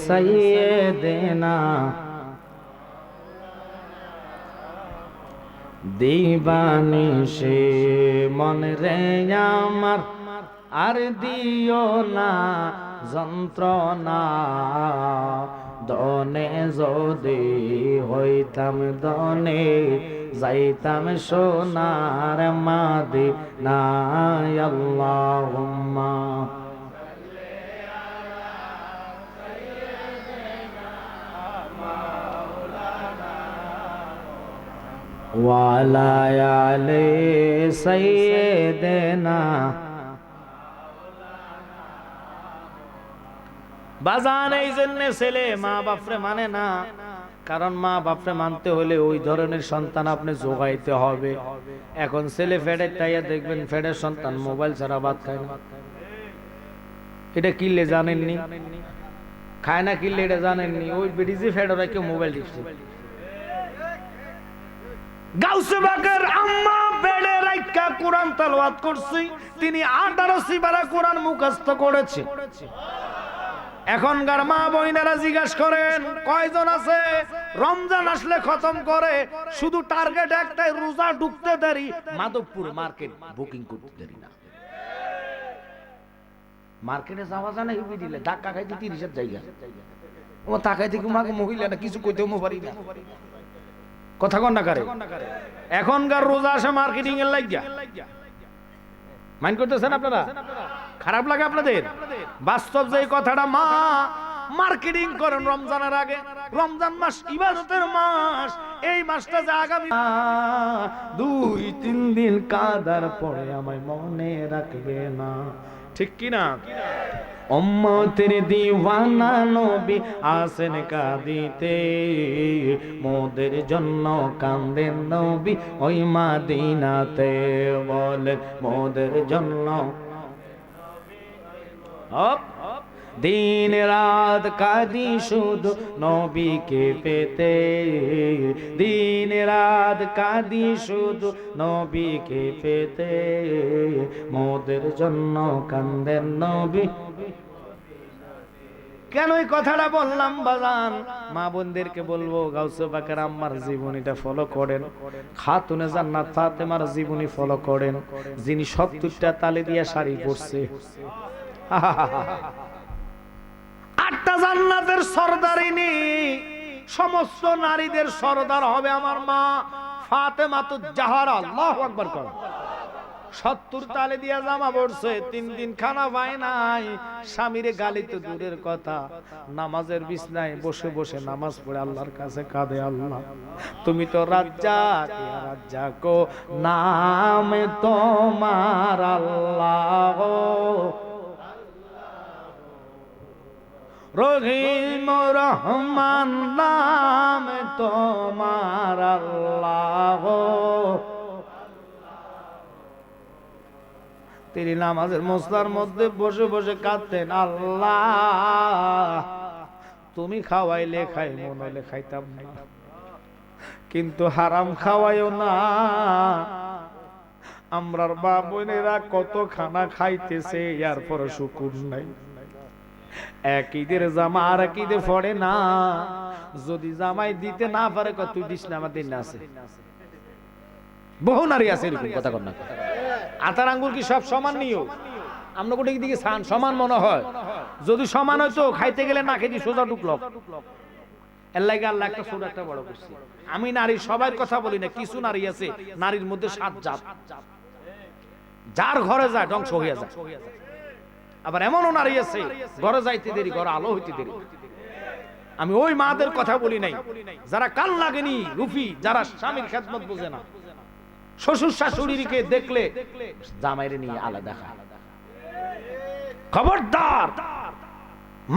সাইয়্যিদিনা দিবানিশে মন রে আমার, আর দিও না যন্ত্রণা। দনে যদি হইতাম দনে, যাইতাম সোনার মাদিনা। আল্লাহুম্মা ওয়ালা আলে সাইয়্যিদিনা। বাজান এই জন্য ছেলে মা বাপরে মানে না, কারণ মা বাপরে মানতে হলে ওই ধরনের সন্তান আপনি জোগাইতে হবে। এখন ছেলে ফেডের টাইয়া দেখবেন, ফেডের সন্তান মোবাইল ছাড়া ভাত খায় না। এটা কিনলে জানেননি, খায় না কিনলে এটা জানেননি। ওই বেডিজি ফেডরা কেউ মোবাইল টিপছে। গাউসে বাকের আম্মা বেডে রাইখা কোরআন তেলাওয়াত করছে, তিনি 18 সিবারা কোরআন মুখস্থ করেছে। এখনকার মা বোনেরা জিজ্ঞাসা করেন কয়জন আছে রমজান আসলে খতম করে, শুধু টার্গেট একটাই, রোজা ঢুকতে দেরি, মাধবপুর মার্কেট বুকিং করতে দেরি না। মার্কেটে যাওয়া যায় না, হিবি দিলে ধাক্কা খাইতে 30-এর জায়গা। ও তাকাই থেকে মাকে মহিলা না কিছু কইতেও পারি না। কথা কন না করে এখনকার রোজা আসে মার্কেটিং এর লাগিয়া। মাইন্ড করতেছেন আপনারা? খারাপ লাগে আপনাদের? বাস্তব যে কথাটা, মা মার্কেটিং করেন রমজানের আগে। রমজান মাস ইবাদতের মাস, এই মাসটা যে আগামী 2-3 দিন কাদার পরে আমায় মনে রাখবে না, ঠিক কি না? উম্মতের দিওয়ানা নবী আসেন কাঁদিতে, মোদের জন্য কান্দেন নবী ওই মদিনাতে, বলেন মোদের জন্য দিন রাত কাঁদি শুধু নবীকে পেতে, দিন রাত কাঁদি শুধু নবীকে পেতে, মোদের জন্য কান্দেন নবী। কেন এই কথাটা বললাম বাজান? মা বোনদেরকে বলবো, গাউসে পাকের আম্মার জীবনীটা ফলো করেন, খাতুনে জান্নাত ফাতেমার জীবনী ফলো করেন, যিনি 70টা তালে দিয়া শাড়ি পরছে, 8টা জান্নাতের সরদারিনী, সমস্ত নারীদের সরদার হবে আমার মা ফাতেমাতুজ জাহরা। আল্লাহু আকবার কর। 70 তালে দিয়া জামা পড়ছে, 3 দিন খানা পায় নাই, স্বামীরে গালি তো দূরের কথা, নামাজের বিছনায় বসে বসে নামাজ পড়ে আল্লাহর কাছে কাঁদে, আল্লাহ তুমি তো রাজ্জাক, ইয়া রাজ্জাক নাম তোমার আল্লাহ, রহিম রহমান নাম তোমার আল্লাহ। তিনি নামাজের মসলার মধ্যে বসে বসে কাঁদতেন, আল্লাহ তুমি খাওয়াইলে খাই, মন হলে খাইতাম না, কিন্তু হারাম খাওয়াইও না। আমরার মা বোনেরা কত খানা খাইতেছে, এর পরে শুকুর নাই। এক ঈদের জামা আর এক ঈদে পড়ে না, যদি জামাই দিতে না পারে তুই দিস না, আমার দিন আছে। বহু নারী আছে এরকম, কথা কর না। আতার আঙ্গুর কি সব সমান নিও? আমরা কোটি দিকে সমান মনে হয়, যদি সমান হয়তো খাইতে গেলে না খেয়ে সোজা ঢুকলো। এর লাগে আল্লাহ একটা ছোট একটা বড় করছে। আমি নারী সবার কথা বলি না, কিছু নারী আছে নারীর মধ্যে 7 জাত, যার ঘরে যায় ধ্বংস হয়ে যায়। আবার এমনও নারী আছে ঘরে যাইতে দেরি, ঘরে আলো হইতে দেরি। আমি ওই মাদের কথা বলি নাই যারা কাল লাগেনি রুফি, যারা স্বামীর খেদমত বোঝে না, শ্বশুর শাশুড়িকে দেখলে জামাইরে নিয়ে আলাদা খায়। খবরদার,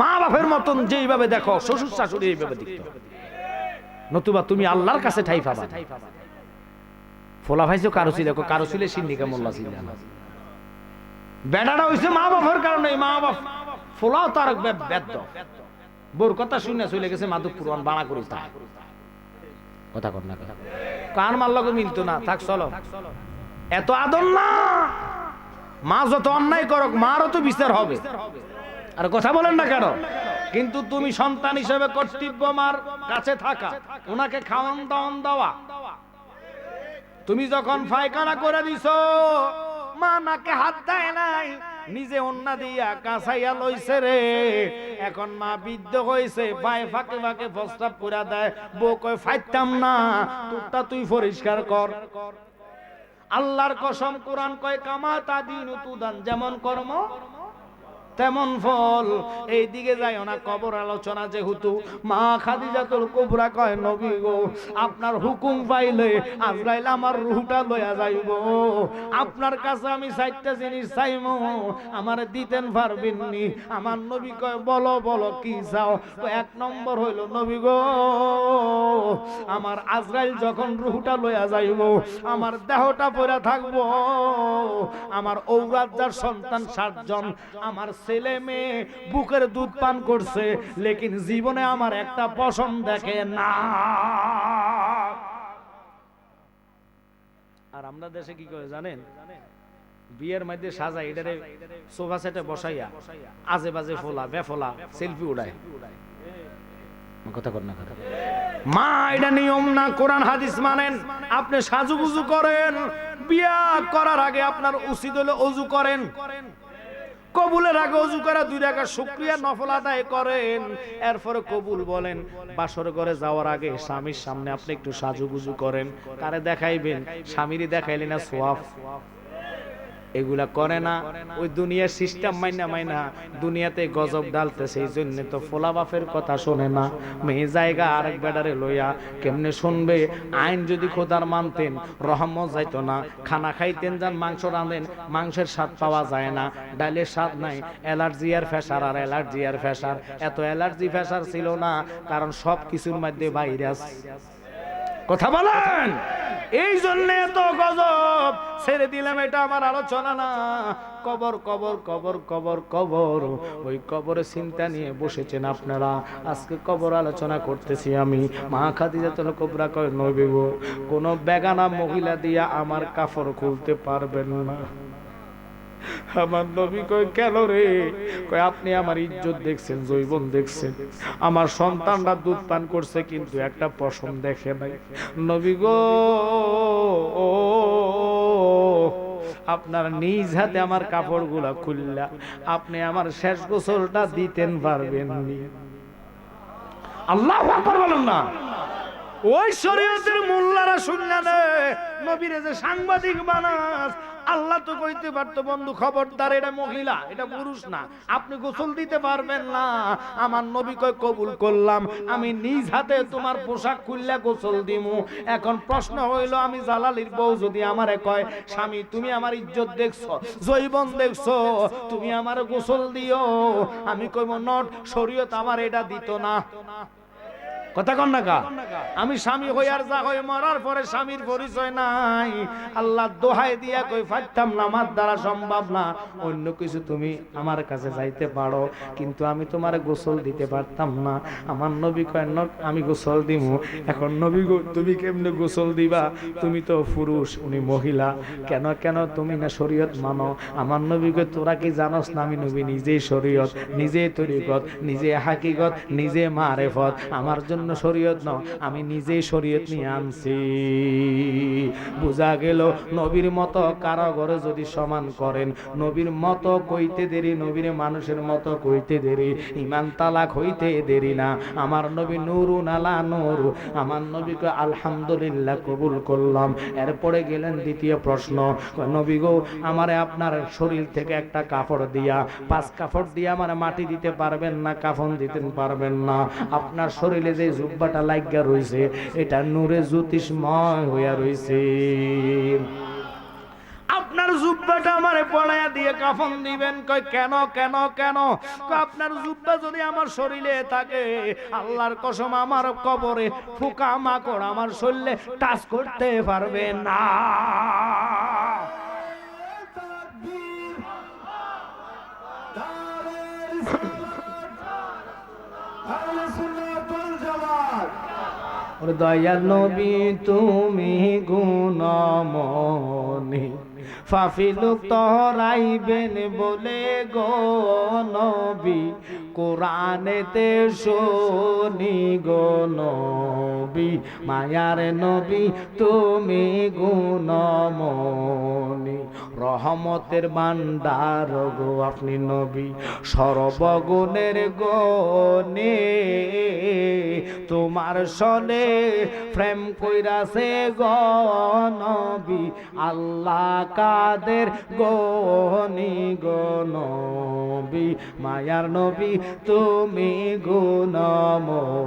মা বাপের মতন যেইভাবে দেখো শ্বশুর শাশুড়ি এইভাবে দেখতে হবে, নতুবা তুমি আল্লাহর কাছে ঠাই পাবা। ফোলা ভাইছো কারো ছিল, কারো ছিল সিন্ডিকা মোল্লা ছিল না, বেড়াটা হইছে মা বাপের কারণে। মা বাপ ফোলাও তার বেদ্য, বোর কথা শুনে চলে গেছে মাদক পুরান বাড়া করে, কথা কর না, কান মার লগে মিলতো না, থাক চলো। এত আদর না, মা যত অন্যায় করক মারও তো বিচার হবে। আর কথা বলেন না কেন? কিন্তু তুমি সন্তান হিসেবে কর্তব্য মার কাছে থাকা, ওনাকে খাওয়ান দাওয়ান দেওয়া। তুমি যখন পায়খানা করে দিছো, মা নাকে হাত দেয় নাই, নিজে অন্না দিয়া কাছাইয়া লইছে রে। এখন মা বৃদ্ধ হয়েছে, পায়ে ফাঁকে ফাঁকে প্রস্তাব করে দেয়, বউ কয় ফাইতাম না, তোরটা তুই পরিষ্কার কর। আল্লাহর কসম, কোরআন কয় কামা তাদিনু তুদান, যেমন কর্ম তেমন ফল। এই দিকে যায় না কবর আলোচনা যেহেতু, মা খাদিজাতুল কুবরা কয়, নবী গো আপনার হুকুম পাইলে আজরাইল আমার রূহটা লইয়া যাইব, আপনার কাছে আমি 4টা জিনিস চাইমু, আমারে দিতেন পারবেন নি? আমার নবী কয়, বলো বলো কি চাও? 1 নম্বর হইল, নবী গো আমার আজরাইল যখন রূহটা লইয়া যাইব, আমার দেহটা পড়ে থাকবো, আমার ঔরাজ্জার সন্তান 7 জন, আমার ছেলে মেয়ে বুকের দুধ পান করছে, লেকিন জীবনে আমার একটা পশম দেখে না। আর আমরা দেশে কি করে জানেন? বিয়ের মধ্যে সাজাই এটারে সোফা সেটে বসাইয়া আজে বাজে ফোলা বেফোলা সেলফি উড়ায়, কথা কর না, কথা। মা এটা নিয়ম না, কোরআন হাদিস মানেন। আপনি সাজুগুজু করেন, বিয়া করার আগে আপনার উচিত হলো ওযু করেন, কবুলের আগে ওযু করে 2 রাকাত শুকরিয়া নফল আদায় করেন, এরপরে কবুল বলেন। বাসর ঘরে যাওয়ার আগে স্বামীর সামনে আপনি একটু সাজুগুজু করেন। কারে দেখাইবেন? স্বামীরই দেখাইলেন না সওয়াব। এগুলা করে না, ওই দুনিয়ার সিস্টেম মাইনা দুনিয়াতে গজব ডালতেছে। এই জন্য তো ফোলা বাপের কথা শোনে না। মেয়ে জায়গা আরেক বেডারে লইয়া কেমনে শুনবে? আইন যদি খোদার মানতেন রহমত যাইতো না। খানা খাইতেন, যান মাংস রাঁধেন, মাংসের স্বাদ পাওয়া যায় না, ডালের স্বাদ নাই। অ্যালার্জি আর ফ্যাসার, আর অ্যালার্জি আর ফ্যাসার। এত অ্যালার্জি ফ্যাসার ছিল না, কারণ সব কিছুর মধ্যে ভাইরাস। কথা বলেন। এই জন্য এত গজব ছেড়ে দিলাম। এটা আমার আলোচনা না। কবর কবর কবর কবর কবর, ওই কবরের চিন্তা নিয়ে বসেছেন আপনারা। আজকে কবর আলোচনা করতেছি আমি। মা খাদিজাতুল কুবরা কয়, নবী গো, কোন বেগানা মহিলা দিয়া আমার কাপড় খুলতে পারবেন না। আমার নবী কয়, কেন রে? কয়, আপনি আমার ইজ্জত দেখছেন, যৌবন দেখছেন, আমার সন্তানরা দুধ পান করছে, কিন্তু একটা পশম দেখে নাই। নবী গো, আপনার নিজ হাতে আমার কাপড়গুলা খুললা আপনি আমার শেষ গোসলটা দিতেন পারবেন নি? আল্লাহু আকবার বলেন না। ওই শরীয়তের মোল্লারা শুননা রে, নবীরে যে সাংবাদিক বানাস। আল্লাহ তো কইতে পারতো, বন্ধু খবরদার, এটা মহিলা, এটা পুরুষ না, আপনি গোসল দিতে পারবেন না। আমার নবী কয়, কবুল করলাম, আমি নিজ হাতে তোমার পোশাক খুললা গোসল দিমু। এখন প্রশ্ন হইল, আমি জালালির বউ যদি আমারে কয়, স্বামী তুমি আমার ইজ্জত দেখছো, যৌবন দেখছো, তুমি আমার গোসল দিও, আমি কইব নট, শরীয়ত আমার এটা দিত না। কথা কন না কা? আমি স্বামী হইয়ার যা হই, মরার পরে স্বামীর পরিচয় নাই। আল্লাহ দোহাই দিয়া কই, পারতাম না, আমার দ্বারা সম্ভব না। অন্য কিছু তুমি আমার কাছে যাইতে পারো, কিন্তু আমি তোমার গোসল দিতে পারতাম না। আমার নবী কয়, আমি গোসল দিমু। এখন নবী গো, তুমি কেমনে গোসল দিবা? তুমি তো পুরুষ, উনি মহিলা, কেন কেন তুমি না শরীয়ত মানো? আমার নবী কয়, তোরা কি জানোস না আমি নবী নিজেই শরীয়ত, নিজেই তরিকত, নিজে হাকিকত, নিজে মারেফত। আমার জন্য শরীয়ত নাও, আমি নিজেই শরীয়ত নিয়ে আনছি। বুঝা গেল, নবীর মতো কারো ঘরে যদি সমান করেন, নবীর মতো কইতে দেরি, নবীর মানুষের মতো কইতে দেরি, ইমান তালাক হইতে দেরি না। আমার নবী নূরুন আলা নূর। আমার নবীকে আলহামদুলিল্লাহ কবুল করলাম। এরপরে গেলেন দ্বিতীয় প্রশ্ন, নবী গো, আমারে আপনার শরীর থেকে একটা কাপড় দিয়া, 5 কাপড় দিয়া আমার মাটি দিতে পারবেন না, কাফন দিতে পারবেন না? আপনার শরীরে যে জুব্বাটা লাগিয়া রইছে, এটা নূরে জ্যোতিষময় হইয়া রইছে, আপনার জুব্বাটা আমারে পড়াইয়া দিয়ে কাফন দিবেন। কয়, কেন কেন কেন? আপনার জুব্বা যদি আমার শরীরে থাকে, আল্লাহর কসম আমার কবরে ফুকা মাকড় আমার শরীরে টাচ করতে পারবে না। দয়াল নবী তুমি গুণমনি, ফাফি লোক তরাইবেন বলে গো নবী, কোরআনেতে শুনি গো নবী, মায়ার নবী তুমি গুণমনি, রহমতের ভান্ডার গো আপনি নবী, সর্বগুণের গনে তোমার সনে প্রেম কইরাছে গো নবী, আল্লাহ কাদের গনি গো নবী, মায়ার নবী তুমি গুণমনি।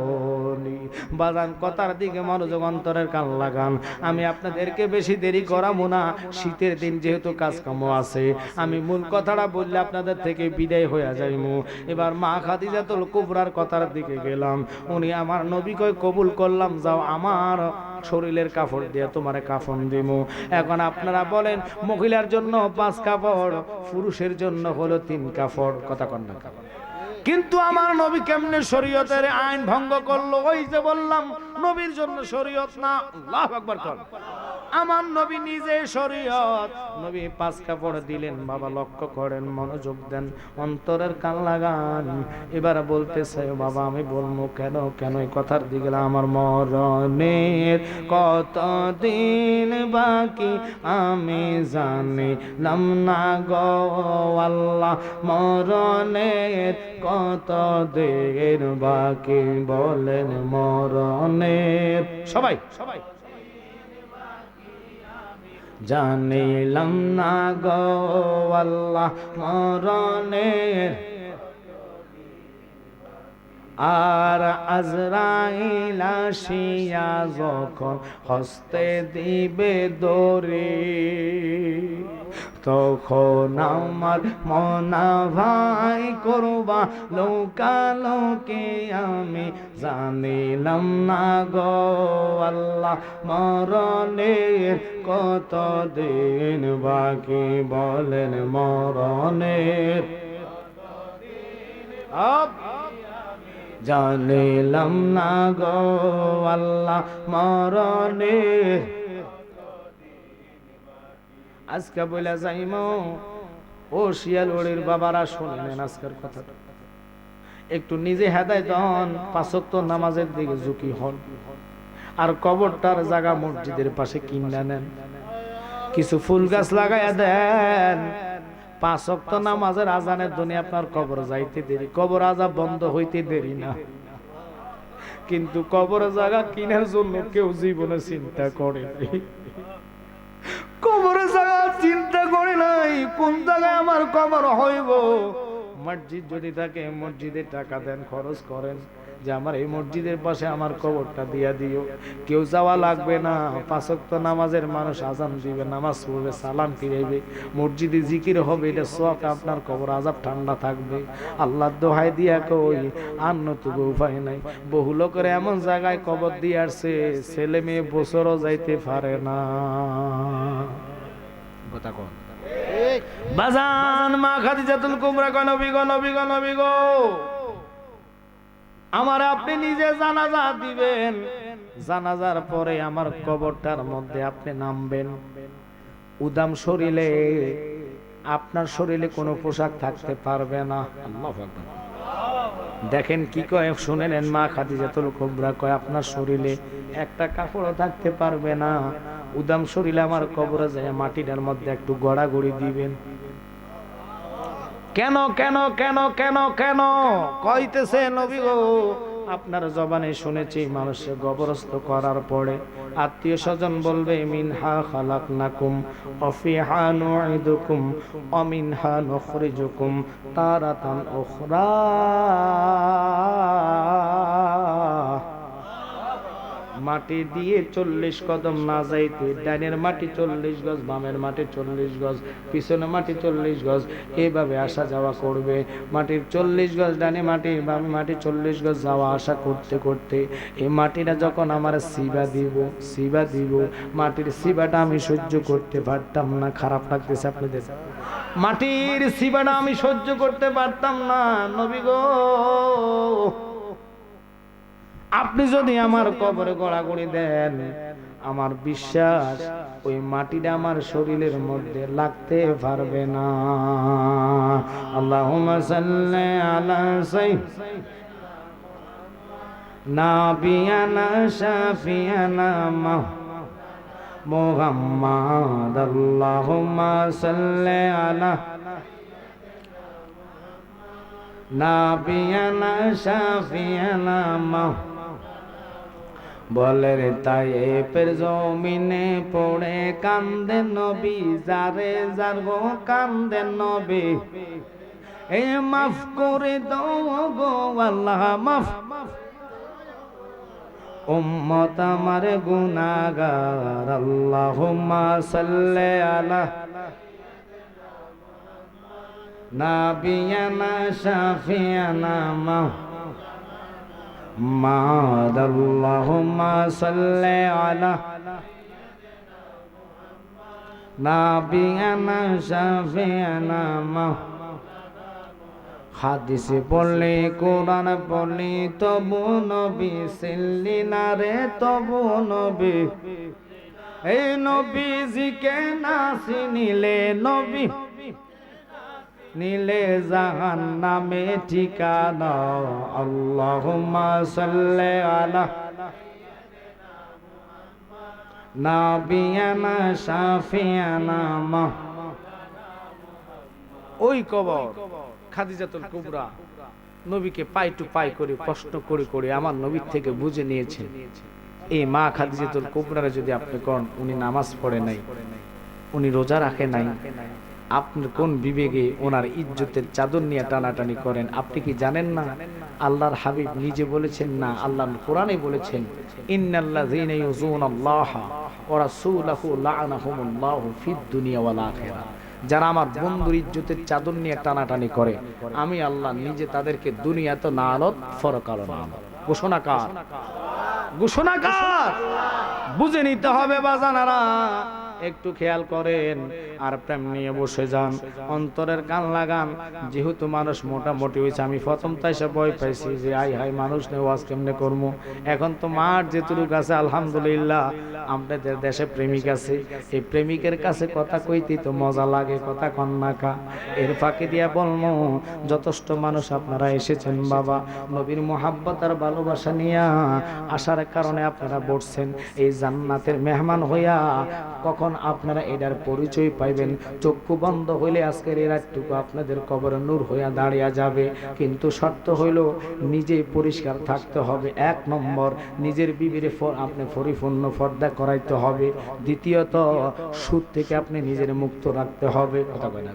বাজান, কথার দিকে মনোযোগ, অন্তরের কান লাগান। আমি আপনাদেরকে বেশি দেরি করাবো না, শীতের দিন যেহেতু কাজ কাম আছে, আমি মূল কথাটা বললে আপনাদের থেকে বিদায় হয়ে যাইমু। এবার মা খাদিজাতুল কুবরার কথার দিকে গেলাম। উনি আমার নবী কয়, কবুল করলাম, যাও, আমার শরীরের কাপড় দিয়ে তোমারে কাফন দিমু। এখন আপনারা বলেন, মহিলার জন্য 5 কাপড়, পুরুষের জন্য হলো 3 কাপড়। কথা কন না? কিন্তু আমার নবী কেমনে শরীয়তের আইন ভঙ্গ করলো? ওই যে বললাম, নবীর জন্য শরীয়ত না। আল্লাহু আকবার কর। আমার নবী নিজে শরীয়ত। নবী 5 কাপড় দিলেন। বাবা লক্ষ্য করেন, মনোযোগ দেন, অন্তরের কান লাগান। এবার বলতেছে, বাবা আমি বলবো কেন কেন এই কথার দিকে। আমার মরণের কত দিন বাকি আমি জানিলাম না গো আল্লাহ, মরণের কত দিন বাকি বলেন মরণের। সবাই সবাই জানিলাম না গো আল্লাহ মরণের আর আজরাইল আসিয়া যখন হস্তে দিবে দড়ি তখন আমার মনা ভাই করবা লোকালোকে আমি জানিলাম না গো আল্লাহ মরণের কত দিন বাকি বলেন মরণের জানিলাম না গো আল্লাহ মরণের আজকে বলে যাইমো ও শিয়ালওয়াড়ির বাবারা শুনলেন আজকের কথাটা একটু নিজে হেদায়েত হন পাঁচ ওয়াক্ত নামাজের দিকে ঝুঁকি হন আর কবরটার জায়গা মসজিদের পাশে কিনে নেন কিছু ফুল গাছ লাগাইয়া দেন পাঁচ ওয়াক্ত নামাজের আজানের ধ্বনি আপনার কবর যাইতে দেরি কবর আজাব বন্ধ হইতে দেরি না কিন্তু কবর জায়গা কিনার জন্য কেউ জীবনে চিন্তা করে কবরের জায়গা চিন্তা করে নাই কোন জায়গায় আমার কবর হইব মসজিদ যদি থাকে মসজিদে টাকা দেন খরচ করেন যে আমার এই মসজিদের পাশে আমার কবরটা দিয়া দিও কেউ যাওয়া লাগবে না পাঁচ ওয়াক্ত নামাজের মানুষ আজান দিবে নামাজ পড়বে সালাম ফিরাইবে মসজিদে জিকির হবে এটা সওয়াব আপনার কবর আযাব ঠান্ডা থাকবে আল্লাহর দোহাই দিয়া কই আন্নতু উপায় নাই বহু লোকের এমন জায়গায় কবর দিয়ে আসছে ছেলে মেয়ে বছরও যাইতে পারে না কথা কোন বাজান মা খাদিজাতুল কুবরা কয় নবী গো নবী গো নবী গো আমার আপনি নিজে জানাজা দিবেন জানাজার পরে আমার কবরটার মধ্যে আপনি নামবেন উদাম শরীরে আপনার শরীরে কোনো পোশাক থাকতে পারবে না আল্লাহু আকবার দেখেন কি কয় শুনেন মা খাদিজাতুল কুবরা কয় আপনার শরীরে একটা কাপড়ও থাকতে পারবে না উদাম শরীরে আমার কবরে যায় মাটিটার মধ্যে একটু গড়াগড়ি দিবেন কেন কেন কেন কেন কেন কইতেছে নবী গো আপনার জবানে শুনেছি মানুষকে কবরস্থ করার পরে আত্মীয় স্বজন বলবে মিনহা খালাকনাকুম ওয়াফিহা নুঈদুকুম ওয়া মিনহা নুখরিজুকুম তারাতান উখরা মাটি দিয়ে 40 কদম না যাইতে ডাইনের মাটি 40 গজ বামের মাটি 40 গজ পিছনে মাটি 40 গজ এইভাবে আসা যাওয়া করবে মাটির 40 গজ ডানে মাটি বামে মাটি 40 গজ যাওয়া আসা করতে করতে এই মাটিটা যখন আমার সিবা দিব মাটির সিবাটা আমি সহ্য করতে পারতাম না খারাপ লাগতেছে আপনাদের মাটির সিবাটা আমি সহ্য করতে পারতাম না নবী গো আপনি যদি আমার কবরে গড়াগড়ি দেন আমার বিশ্বাস ওই মাটিটা আমার শরীরের মধ্যে লাগতে পারবে না আল্লাহুম্মা সাল্লি আলা সাইয়্যিদিনা নাবিয়ানা শাফিয়ানা মুহাম্মাদ আল্লাহুম্মা সাল্লি আলা নাবিয়ানা শাফিয়ানা বলে রে তায়েফের জমিনে পড়ে কান্দে নবী যারে যার গো কান্দে নবী এ মাফ করে দাও গো আল্লাহ মাফ উম্মত আমার গুনাহগার আল্লাহুম্মা সাল্লি আলা নাবিয়ানা শাফিয়ানা মুহাম্মাদ আল্লাহুম্মা সাল্লি আলা নাবিয়ানা শাফিয়ানা হাদিসে পড়লে কোরআন পড়লে তবু নবী সিল্লি না রে তবু নবী এই নবীজিকে না চিনিলে নবী নীলে জাহান্নামে ঠিকানা আল্লাহুম্মা সাল্লি আলা নাবিয়ানা শাফিয়ানা ওই কবর খাদিজাতুল কুবরা নবীকে পাই টু পাই করে প্রশ্ন করে করে আমার নবীর থেকে বুঝে নিয়েছেন এই মা খাদিজাতুল কুবরারে যদি আপনি কোন উনি নামাজ পড়ে নাই উনি রোজা রাখে নাই, আপনি কোন বিবেকে ওনার ইজ্জতের চাদর নিয়ে টানাটানি করেন? আপনি কি জানেন না আল্লাহর হাবিব নিজে বলেছেন না, আল্লাহর কোরআনে বলেছেন, ইন্নাল্লাযীনা ইউযুনাল্লাহা ওয়া রাসূলাহু লা'নাহুমুল্লাহু ফিদ দুনিয়া ওয়াল আখিরাহ। যারা আমার বন্ধুর ইজ্জতের চাদর নিয়ে টানাটানি করে, আমি আল্লাহ নিজে তাদেরকে দুনিয়াতে লানত ফরকালো লানত। ঘোষণাকার, ঘোষণাকার। বুঝে নিতে হবে বাজানারা, একটু খেয়াল করেন আর প্রেম নিয়ে বসে যান, অন্তরের কান লাগান। যেহেতু মানুষ মোটামুটি হয়েছে, আমি প্রথম তাই সে ভয় পাইছি যে আই হাই মানুষ নেই, ওয়াজ কেমনে করবো। এখন তো মার যেটুক আছে আলহামদুলিল্লাহ, আমাদের দেশে প্রেমিক আছে, এই প্রেমিকের কাছে কথা কইতে তো মজা লাগে, কথা কন্যাকা। এর ফাঁকে দিয়া বলবো, যথেষ্ট মানুষ আপনারা এসেছেন বাবা, নবীর মোহাব্বত আর ভালোবাসা নিয়ে আসার কারণে আপনারা বসছেন এই জান্নাতের মেহমান হইয়া। কখন আপনারা এটার পরিচয় পাইবেন? চক্ষু বন্ধ হইলে আজকের এই রাতটুকু আপনাদের কবরে নূর হইয়া দাঁড়িয়ে যাবে। কিন্তু শর্ত হইল নিজেই পরিষ্কার থাকতে হবে। 1 নম্বর, নিজের বিবির আপনি পরিপূর্ণ পর্দা করাইতে হবে। দ্বিতীয়ত, সুদ থেকে আপনি নিজের মুক্ত রাখতে হবে। কথা কয় না?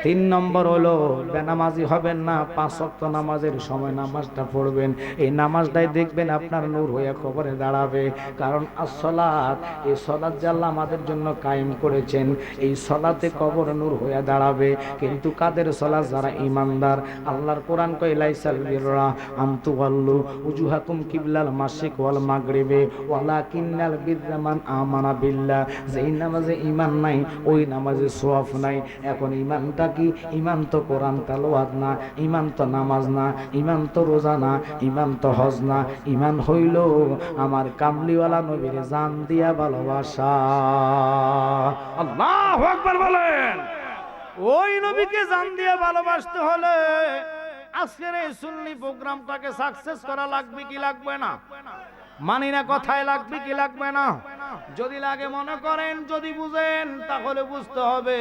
3 নম্বর হলো বেনামাজি হবেন না, 5 ওয়াক্ত নামাজের সময় নামাজটা পড়বেন। এই নামাজটাই দেখবেন আপনার নূর হইয়া কবরে দাঁড়াবে। কারণ আসসালাত, এই সালাত যে আল্লাহ আমাদের জন্য কায়েম করেছেন, এই সালাতে কবরে নূর হইয়া দাঁড়াবে। কিন্তু কাদের সালাত? যারা ঈমানদার। আল্লাহর কোরআন কয় লাইসাল বিররা আন তুওয়াল্লু উজুহাকুম কিবলাল মাশরিক ওয়াল মাগরিবে ওয়ালাকিন্নাল বিররা মান আমানা বিল্লাহ। যেই নামাজে ঈমান নাই, ওই নামাজে সওয়াব নাই। এখন ঈমানটা কি? ঈমান তো কোরআন তেলাওয়াত না, ঈমান তো নামাজ না, ঈমান তো রোজা না, ঈমান তো হজ না। ঈমান হইল আমার কামলিওয়ালা নবীর জান দিয়া ভালোবাসা। আল্লাহু আকবার বলেন। ওই নবীকে জান দিয়া ভালোবাসতে হলে আজকের এই সুন্নি প্রোগ্রামটাকে সাকসেস করা লাগবে কি লাগবে না? মানি না কথায় লাগবে কি লাগবে না? যদি লাগে মনে করেন, যদি বুঝেন তাহলে বুঝতে হবে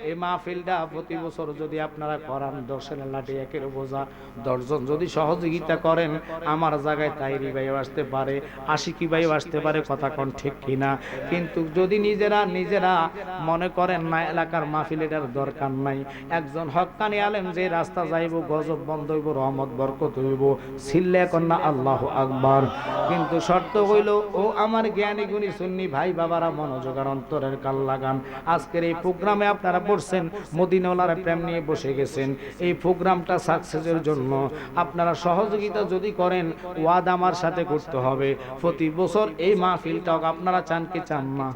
এই মাহফিলটা প্রতি বছর যদি আপনারা করান, 10-এর লাঠি 1-এর বোঝা, 10 জন যদি সহযোগিতা করেন, আমার জায়গায় তাইরি ভাইও আসতে পারে, আশিকি ভাইও আসতে পারে। কথা কোন ঠিক কিনা? কিন্তু যদি নিজেরা মনে করেন না এলাকার মাহফিল এটার দরকার নাই, একজন হক্কানি আলেম যে রাস্তা যাইব, গজব বন্ধ হইব, রহমত বরকত হইব, সিল্লে কন্যা আল্লাহু আকবার। কিন্তু শর্ত হইল, ও আমার জ্ঞানী গুণী সুন্নি ভাই বাবারা, মনোযোগ আর অন্তরের কান লাগান। আজকের এই প্রোগ্রামে আপনারা বসছেন, মদিনাওয়ালার প্রেম নিয়ে বসে গেছেন। এই প্রোগ্রামটা সাকসেসের জন্য আপনারা সহযোগিতা যদি করেন, ওয়াদা আমার সাথে করতে হবে, প্রতি বছর এই মাহফিলটা আপনারা চান কি চান না?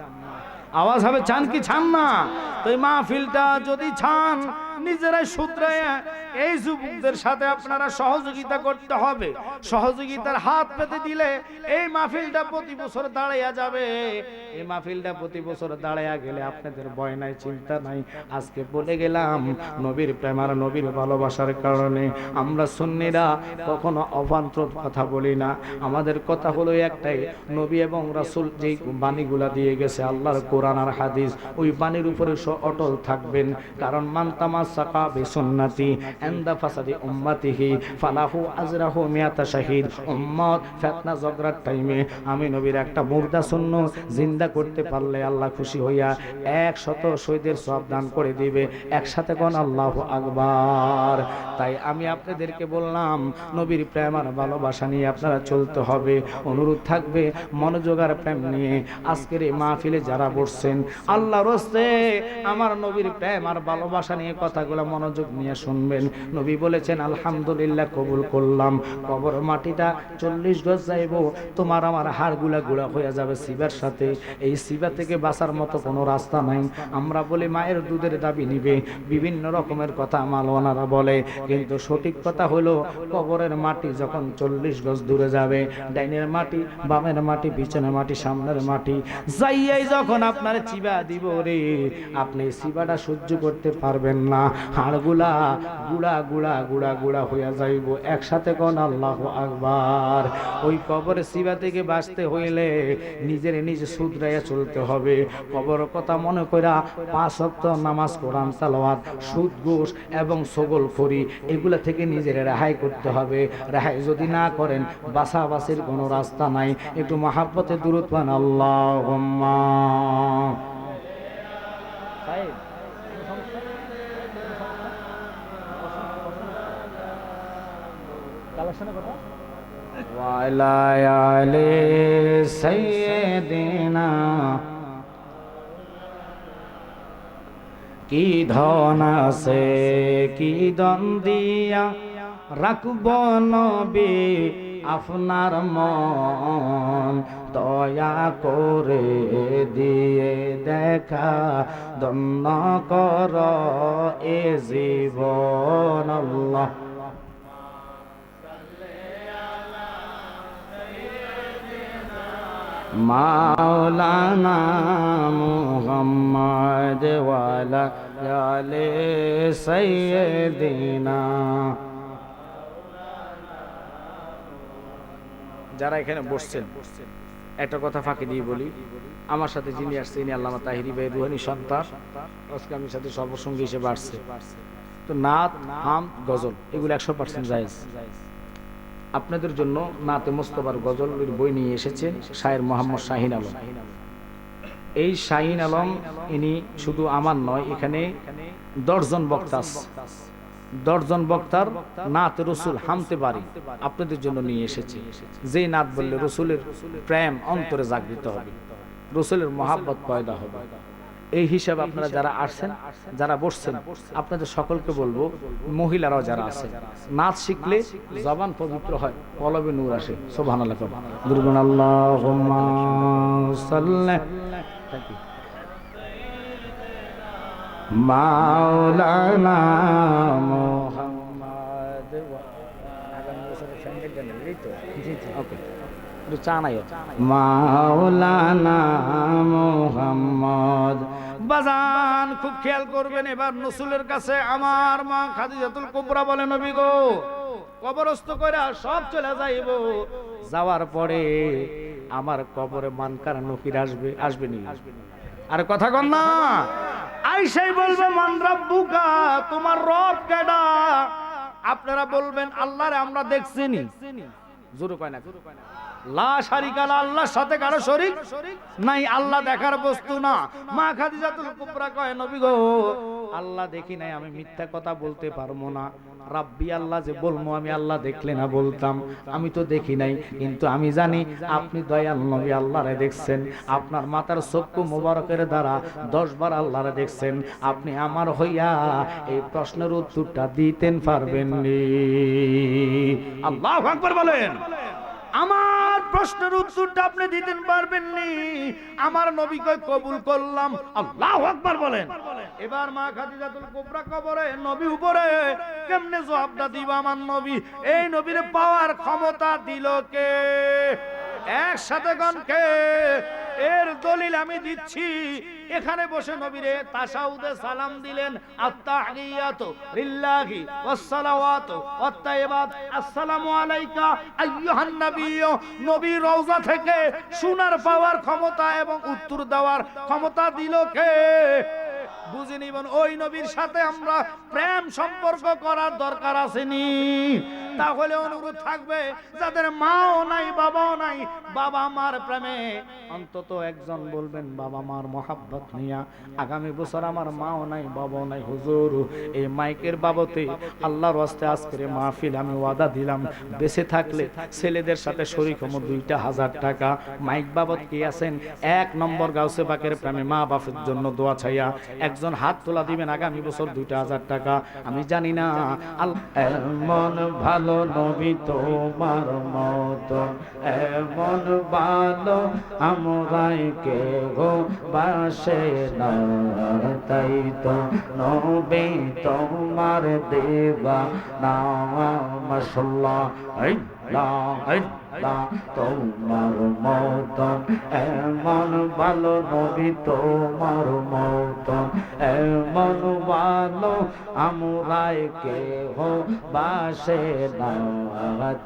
আওয়াজ হবে, চান কি চান না? তো এই মাহফিলটা যদি চান, নিজেরাই শুধরায় এই যুবকদের সাথে আপনারা সহযোগিতা করতে হবে। সহযোগিতার হাত পেতে দিলে এই মাহফিলটা প্রতি বছর দাঁড়াইয়া যাবে। এই মাহফিলটা প্রতি বছর দাঁড়াইয়া গেলে আপনাদের ভয় নাই, চিন্তা নাই। আজকে বলে গেলাম, নবীর প্রেম আর নবীর ভালোবাসার কারণে আমরা সুন্নিরা কখনো অবান্তর কথা বলি না। আমাদের কথা হলো একটাই, নবী এবং রাসূল যেই বাণীগুলা দিয়ে গেছে, আল্লাহর কোরআন আর হাদিস, ওই বাণীর উপরে অটল থাকবেন। কারণ মান তামাসসাকা বিসুন্নতি ইনদা ফাসাদি উম্মতিহি ফালাহু আজরাহু মিয়াতা শাহীদ। উম্মত ফিতনা ঝগড়ার টাইমে আমি নবীর একটা মুর্দা সুন্নাত জিন্দা করতে পারলে আল্লাহ খুশি হইয়া 100 শহীদের সওয়াব দান করে দিবে। একসাথে কোন আল্লাহু আকবার। তাই আমি আপনাদেরকে বললাম, নবীর প্রেম আর ভালোবাসা নিয়ে আপনারা চলতে হবে। অনুরোধ থাকবে মনোযোগ আর প্রেম নিয়ে আজকের এই মাহফিলে যারা বসছেন, আল্লাহর রাস্তে আমার নবীর প্রেম আর ভালোবাসা নিয়ে কথাগুলো মনোযোগ নিয়ে শুনবেন। নবী বলেছেন, আলহামদুলিল্লাহ কবুল করলাম। কবর মাটিটা 40 গজ যাইব, তোমার আমার হাড়গুলা গুলা হয়ে যাবে সিবার সাথে। এই সিবা থেকে বাঁচার মতো কোনো রাস্তা নাই। আমরা বলি মায়ের দুধের দাবি নিবে, বিভিন্ন রকমের কথা মালওয়ানারা বলে, কিন্তু সঠিক কথা হলো কবরের মাটি যখন 40 গজ দূরে যাবে, ডাইনের মাটি, বামের মাটি, পিছনের মাটি, সামনের মাটি যাইয়াই যখন আপনার চিবা দিব রে, আপনি চিবাটা সহ্য করতে পারবেন না। হাড়গুলা গুড়া গুড়া গুড়া গুড়া হইয়া যাইব। একসাথে কোন আল্লাহু আকবার। ওই কবরের চিবা থেকে বাঁচতে হইলে নিজের নিজে শুধরাইয়া চলতে হবে। কবর কথা মনে কইরা 5 ওয়াক্ত নামাজ, কোরআন তেলাওয়াত, সুদ ঘুষ এবং ছগলখড়ি এগুলা থেকে নিজের রেহাই করতে হবে। রেহাই যদি না করেন, বাঁচাবাচির কোনো রাস্তা নাই। একটু মহাব্বতে দুরূদ পান, আল্লাহুম্মা ওয়ালা আলি সাইয়্যিদিনা কি ধন আছে কি দন দিয়া রাখব নবী আপনার মন দয়া করে দিয়ে দেখা ধন্য কর এ জীবন আল্লাহ মাওলানা মুহাম্মদ ওয়ালা আলি সাইয়্যিদিনা। যারা এখানে বসছেন একটা কথা ফাঁকি দিয়ে বলি, আমার সাথে যিনি আসছে ইনি আল্লামা তাহিরি ভাই রুহানি সন্তান, আজকে আমার সাথে সর্বসঙ্গী হিসেবে আসছে। তো নাত হাম গজল এগুলো 100% জায়েজ। আপনাদের জন্য নাতে মোস্তফার গজলের বই নিয়ে এসেছেন শায়ের মোহাম্মদ শাহিন আলম। এই শাহিন আলম ইনি শুধু আমার নয়, এখানে 10 জন বক্তা, 10 জন বক্তার নাত রসুল হামতে পারি আপনাদের জন্য নিয়ে এসেছে। যেই নাত বললে রসুলের প্রেম অন্তরে জাগৃত হবে, রসুলের মহাব্বত পয়দা হবে। এই হিসাবে আপনারা যারা আসছেন, যারা বসছেন, আপনাদের সকলকে বলবো, মহিলারাও যারা আছে, নাচ শিখলে জবান পবিত্র হয়, কলবে নূর আসে। সুবহানাল্লাহ, দুরুদ আল্লাহুম্মা সাল্লি মাওলানা মুহাম্মদ মাওলানা মুহাম্মদ। বাজান খুব খেয়াল করবেন, এবার রসুলের কাছে আমার মা খাদিজাতুল কুবরা বলে, নবী গো কবরস্থ কইরা সব চলে যাইব, যাওয়ার পরে আমার কবরে মানকার নকির আসবে, আসবে নি? আর কথা কন না, আইসাই বলবে মান রাব্বুকা, তোমার রব কেডা? আপনারা বলবেন আল্লাহরে আমরা দেখছি নি। জোরে কয় না, লা শারিকা লা, আল্লাহর সাথে কারো শরীক নাই, আল্লাহ দেখার বস্তু না। মা খাদিজাতুল কুবরা কয়, নবী গো আল্লাহ দেখি নাই, আমি মিথ্যা কথা বলতে পারবো না। রাব্বি আল্লাহ যে বলবো, আমি আল্লাহ দেখলে না বলতাম, আমি তো দেখি নাই, কিন্তু আমি জানি আপনি দয়াল নবী আল্লাহরে দেখছেন, আপনার মাথার চক্ষু মোবারকের দ্বারা 10 বার আল্লাহরে দেখছেন, আপনি আমার হইয়া এই প্রশ্নের উত্তরটা দিতেন পারবেন নি? আল্লাহু আকবার বলেন। আমার প্রশ্নের উত্তরটা আপনি দিতেন পারবেন নি? আমার নবীকে কবুল করলাম, আল্লাহু আকবার বলেন। এবার মা খাদিজাতুল কুবরা কবরে, নবী উপরে, কেমনে জবাবটা দিবা আমার নবী? এই নবীর পাওয়ার ক্ষমতা দিল কে? একসাথে গণ কে? এর দলিল আমি দিচ্ছি। এখানে বসে নবীরে তাশাহুদে সালাম দিলেন, আত-তাহিয়াতু লিল্লাহি ওয়াস-সালাওয়াতু ওয়াত-তাইয়্যিবাত, আসসালামু আলাইকা আইয়ুহান নাবিয়্যু। নবী রওজা থেকে শোনার পাওয়ার ক্ষমতা এবং উত্তর দেওয়ার ক্ষমতা দিল কে? বুঝে নিবেন, ওই নবীর সাথে আমরা প্রেম সম্পর্ক করার দরকার আসেনি। তাহলে অনুরোধ থাকবে, যাদের মাও নাই বাবাও নাই, বাবা মার প্রেমে অন্তত একজন বলবেন বাবা মার মহাব্বত নিয়া, আগামী বছর আমার মাও নাই বাবাও নাই, হুজুর এই মাইকের বাবতে আল্লাহর ওয়াস্তে আজকের মাহফিল আমি ওয়াদা দিলাম, বেঁচে থাকলে ছেলেদের সাথে শরীক হমো 2,000 টাকা। মাইক বাবদ কি আছেন? 1 নম্বর গাউসে পাকের প্রেমে মা বাপের জন্য দোয়া চাইয়া একজন হাত তোলা দিবেন, আগামী বছর 2,000 টাকা। আমি জানি না এমন ভালো নবী তোমার মতো, এমন ভালো আমরাই কেহ বাসে না, তাই তো নবী তোমার দেবা না। মাশাআল্লাহ, তোমার মতন এমন ভালো নবী, তোমার মতন এমন ভালো আমরাই কেহ বাসে না,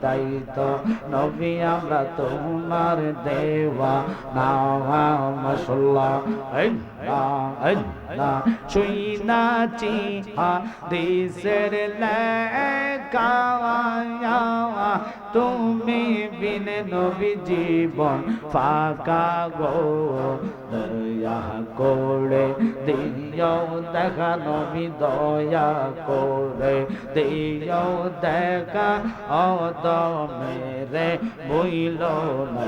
তাই তো নবী আমরা তোমার দেওয়া না। মাশাআল্লাহ, ছুঁই নাচি হাদিসের লেখা তুমি বিনে নবী জীবন ফাঁকা গো দয়া করে দিও দেখা নবী দয়া করে দিও দেখা অদমেরে বইল না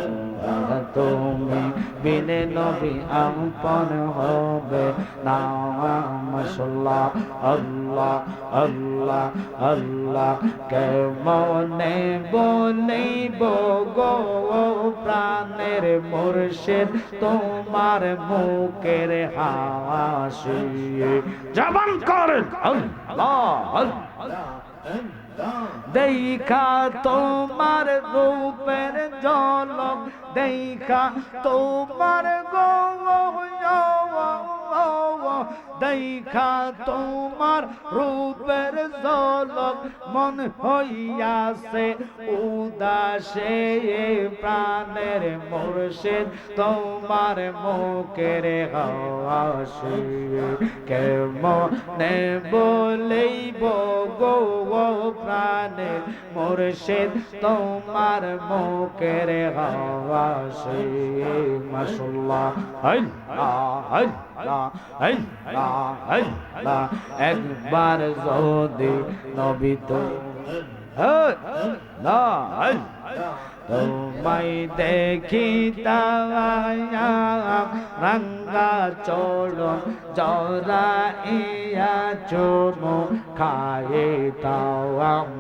তুমি বিনে নবী আপন হবে না মাশাআল্লাহ আল্লাহ আল্লাহ আল্লাহ কেমনে বলিব গো প্রাণের মুর্শিদ তোমার মুখের হাসি জবান করেন আল্লাহ আল্লাহ দেখা তোমার রূপের ঝলক দেখা তোমার গো দেখা তোমার রূপের ঝলক মন হইয়াছে উদাসে প্রাণের মুর্শিদ তোমার মুখের হাসি কেমনে বলিব গো প্রাণের মুর্শিদ তোমার মুখের হাসি মাশাআল্লাহ একবার যদি নবী তো তোমায় দেখিতা রঙ্গা চরণ জড়াইয়া চুমু খাইতা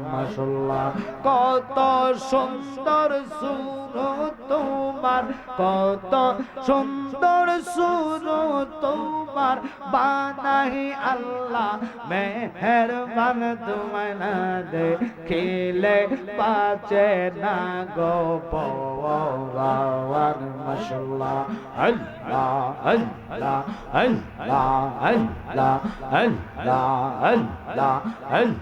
মাশাআল্লাহ কত সুন্দর সুরত তোমার কত সুন্দর সুরত তোমার বানাই আল্লাহ মেহেরবান তোমায় না দেখিলে বাঁচে না গো পরাওয়ান মাশাআল্লাহ আল্লাহ আল্লাহ আল্লাহ আল্লাহ আল্লাহ আল্লাহ আল্লাহ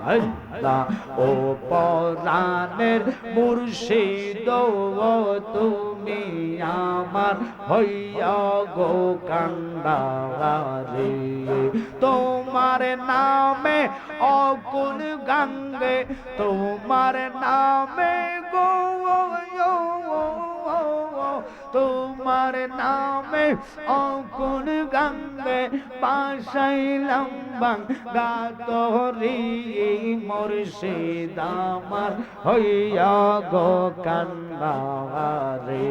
আল্লাহ ও পরাণের মুর্শিদ ও তুমি আমার হইয়া গো কান্দারে তোমার নামে অকুল গঙ্গে তোমার নামে গো তোমার নামে অকুল গঙ্গে বাসাইলাম বাঙ্গাতরি মুর্শিদ আমার হইয়া গো কান্দারে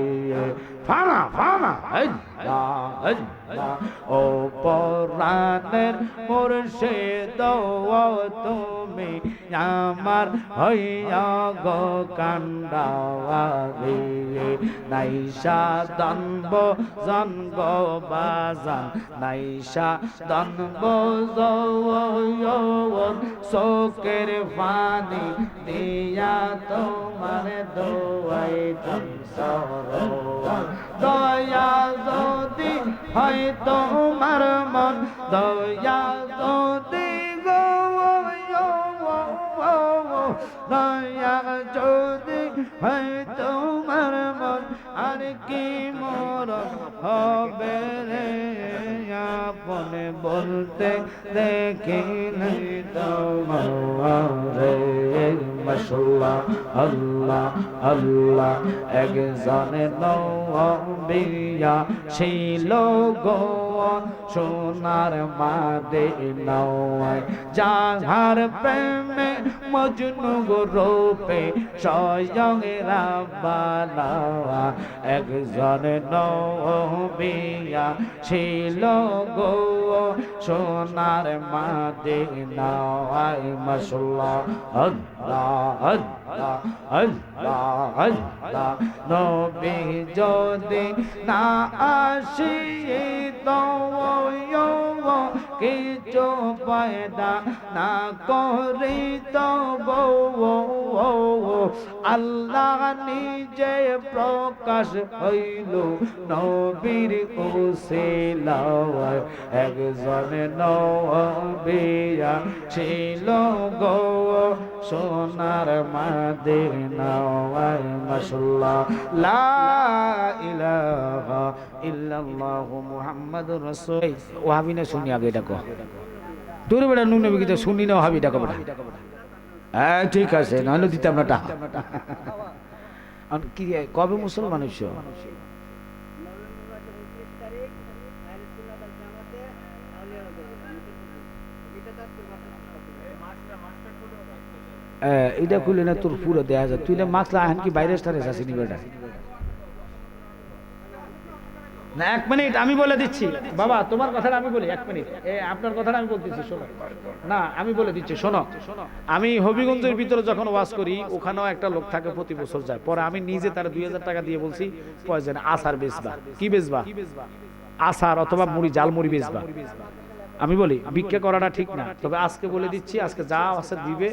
ফানা ফানা ও পরাণের মুর্শিদ ও তুমি আমার হইয়া গো কান্দারে নাইসা দনব জনগ বাজান নাইসা দনব জওয়ন চোখের পানি দিয়া তোমার দোয়াইতাম সরোয়ার দয়া যদি হয় তোমার মন দয়া যদি গো দয়া যদি হয় তোমার মন আর কি মরণ হবে রে আপনে বলতে দেখিলে তোমারে মাশাআল্লাহ আল্লাহ আল্লাহ একজনে নবিয়া ছিল গো সোনার মদিনায় যাহার প্রেমে মজনু গো রূপে স্বয়ং রাব্বানা একজনে নবিয়া ছিল গো সোনার মদিনায় মাশাআল্লাহ আল্লাহ আল্লাহ আল্লাহ আল্লাহ নবী যদি না আসিত কিছু পয়দা না করিত আল্লাহ নিজে প্রকাশ হইল নবীর উসিলায় একজন নবিয়া ছিল গো সোনার মদিনায় মাশাআল্লাহ লা ইলাহা ইল্লাল্লাহু মুহাম্মাদুর রাসূল ওয়াহাবি না শুনি আগে এটা কো দূরে বেটা নুন নবী কি শুনি না ওয়াহাবি এটা কো বেটা হ্যাঁ ঠিক আছে, নাহলে দিতাম না টাকা। কি কবে মুসলমান হইছ? এটা খুলে না তোর পুরো দেয়া যায়, তুই না মাছলা আহেন কি বাইরে স্টারেস আসিনি বেটা। না 1 মিনিট আমি বলে দিচ্ছি বাবা, তোমার কথাটা আমি বলি 1 মিনিট, আপনার কথাটা আমি বলতেছি শোনো। না আমি বলে দিচ্ছি শোনো, আমি হবিগঞ্জের ভিতরে যখন ওয়াজ করি ওখানেও একটা লোক থাকে প্রতি বছর যায়, পরে আমি নিজে তার 2000 টাকা দিয়ে বলছি প্রয়োজন আচার বেচবা, কি বেচবা, আচার অথবা মুড়ি, জাল মুড়ি বেচবা। আমি বলি ভিক্ষা করাটা ঠিক না, তবে আজকে বলে দিচ্ছি আজকে যা আছে দিবে,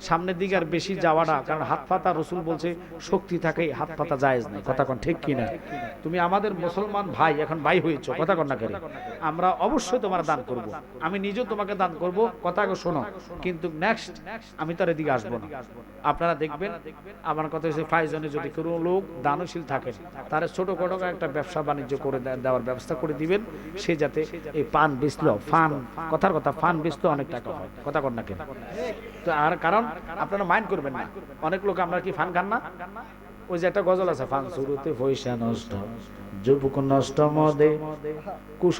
সামনের দিকে আর বেশি যাওয়াটা, কারণ হাত পাতা রসুল বলছে শক্তি থাকে, হাত পাতা জায়েজ নাই, কথা কোন ঠিক কিনা? তুমি আমাদের মুসলমান ভাই, এখন ভাই হয়েছো, কথা কন না করে, আমরা অবশ্যই তোমার দান করব, আমি নিজেও তোমাকে দান করব, কথা শোনো, কিন্তু নেক্সট আমি তার এদিকে আসবো না। আপনারা দেখবেন আমার কথা হচ্ছে ফাইজনে যদি কোনো লোক দানশীল থাকে তার ছোটখাটো একটা ব্যবসা বাণিজ্য করে দেওয়ার ব্যবস্থা করে দিবেন, সে যাতে এই পান বেচলো, ফান, কথার কথা ফান বেচলো অনেক টাকা হয়, কথা কন না কেন? তো আর কারণ আপনারা মাইন্ড করবেন না, অনেক লোক আমরা কি ফান খান না, ওই যে একটা গজল আছে, ফান শুরুতে পয়সা নষ্ট, যুবক নষ্ট মদে, কুশ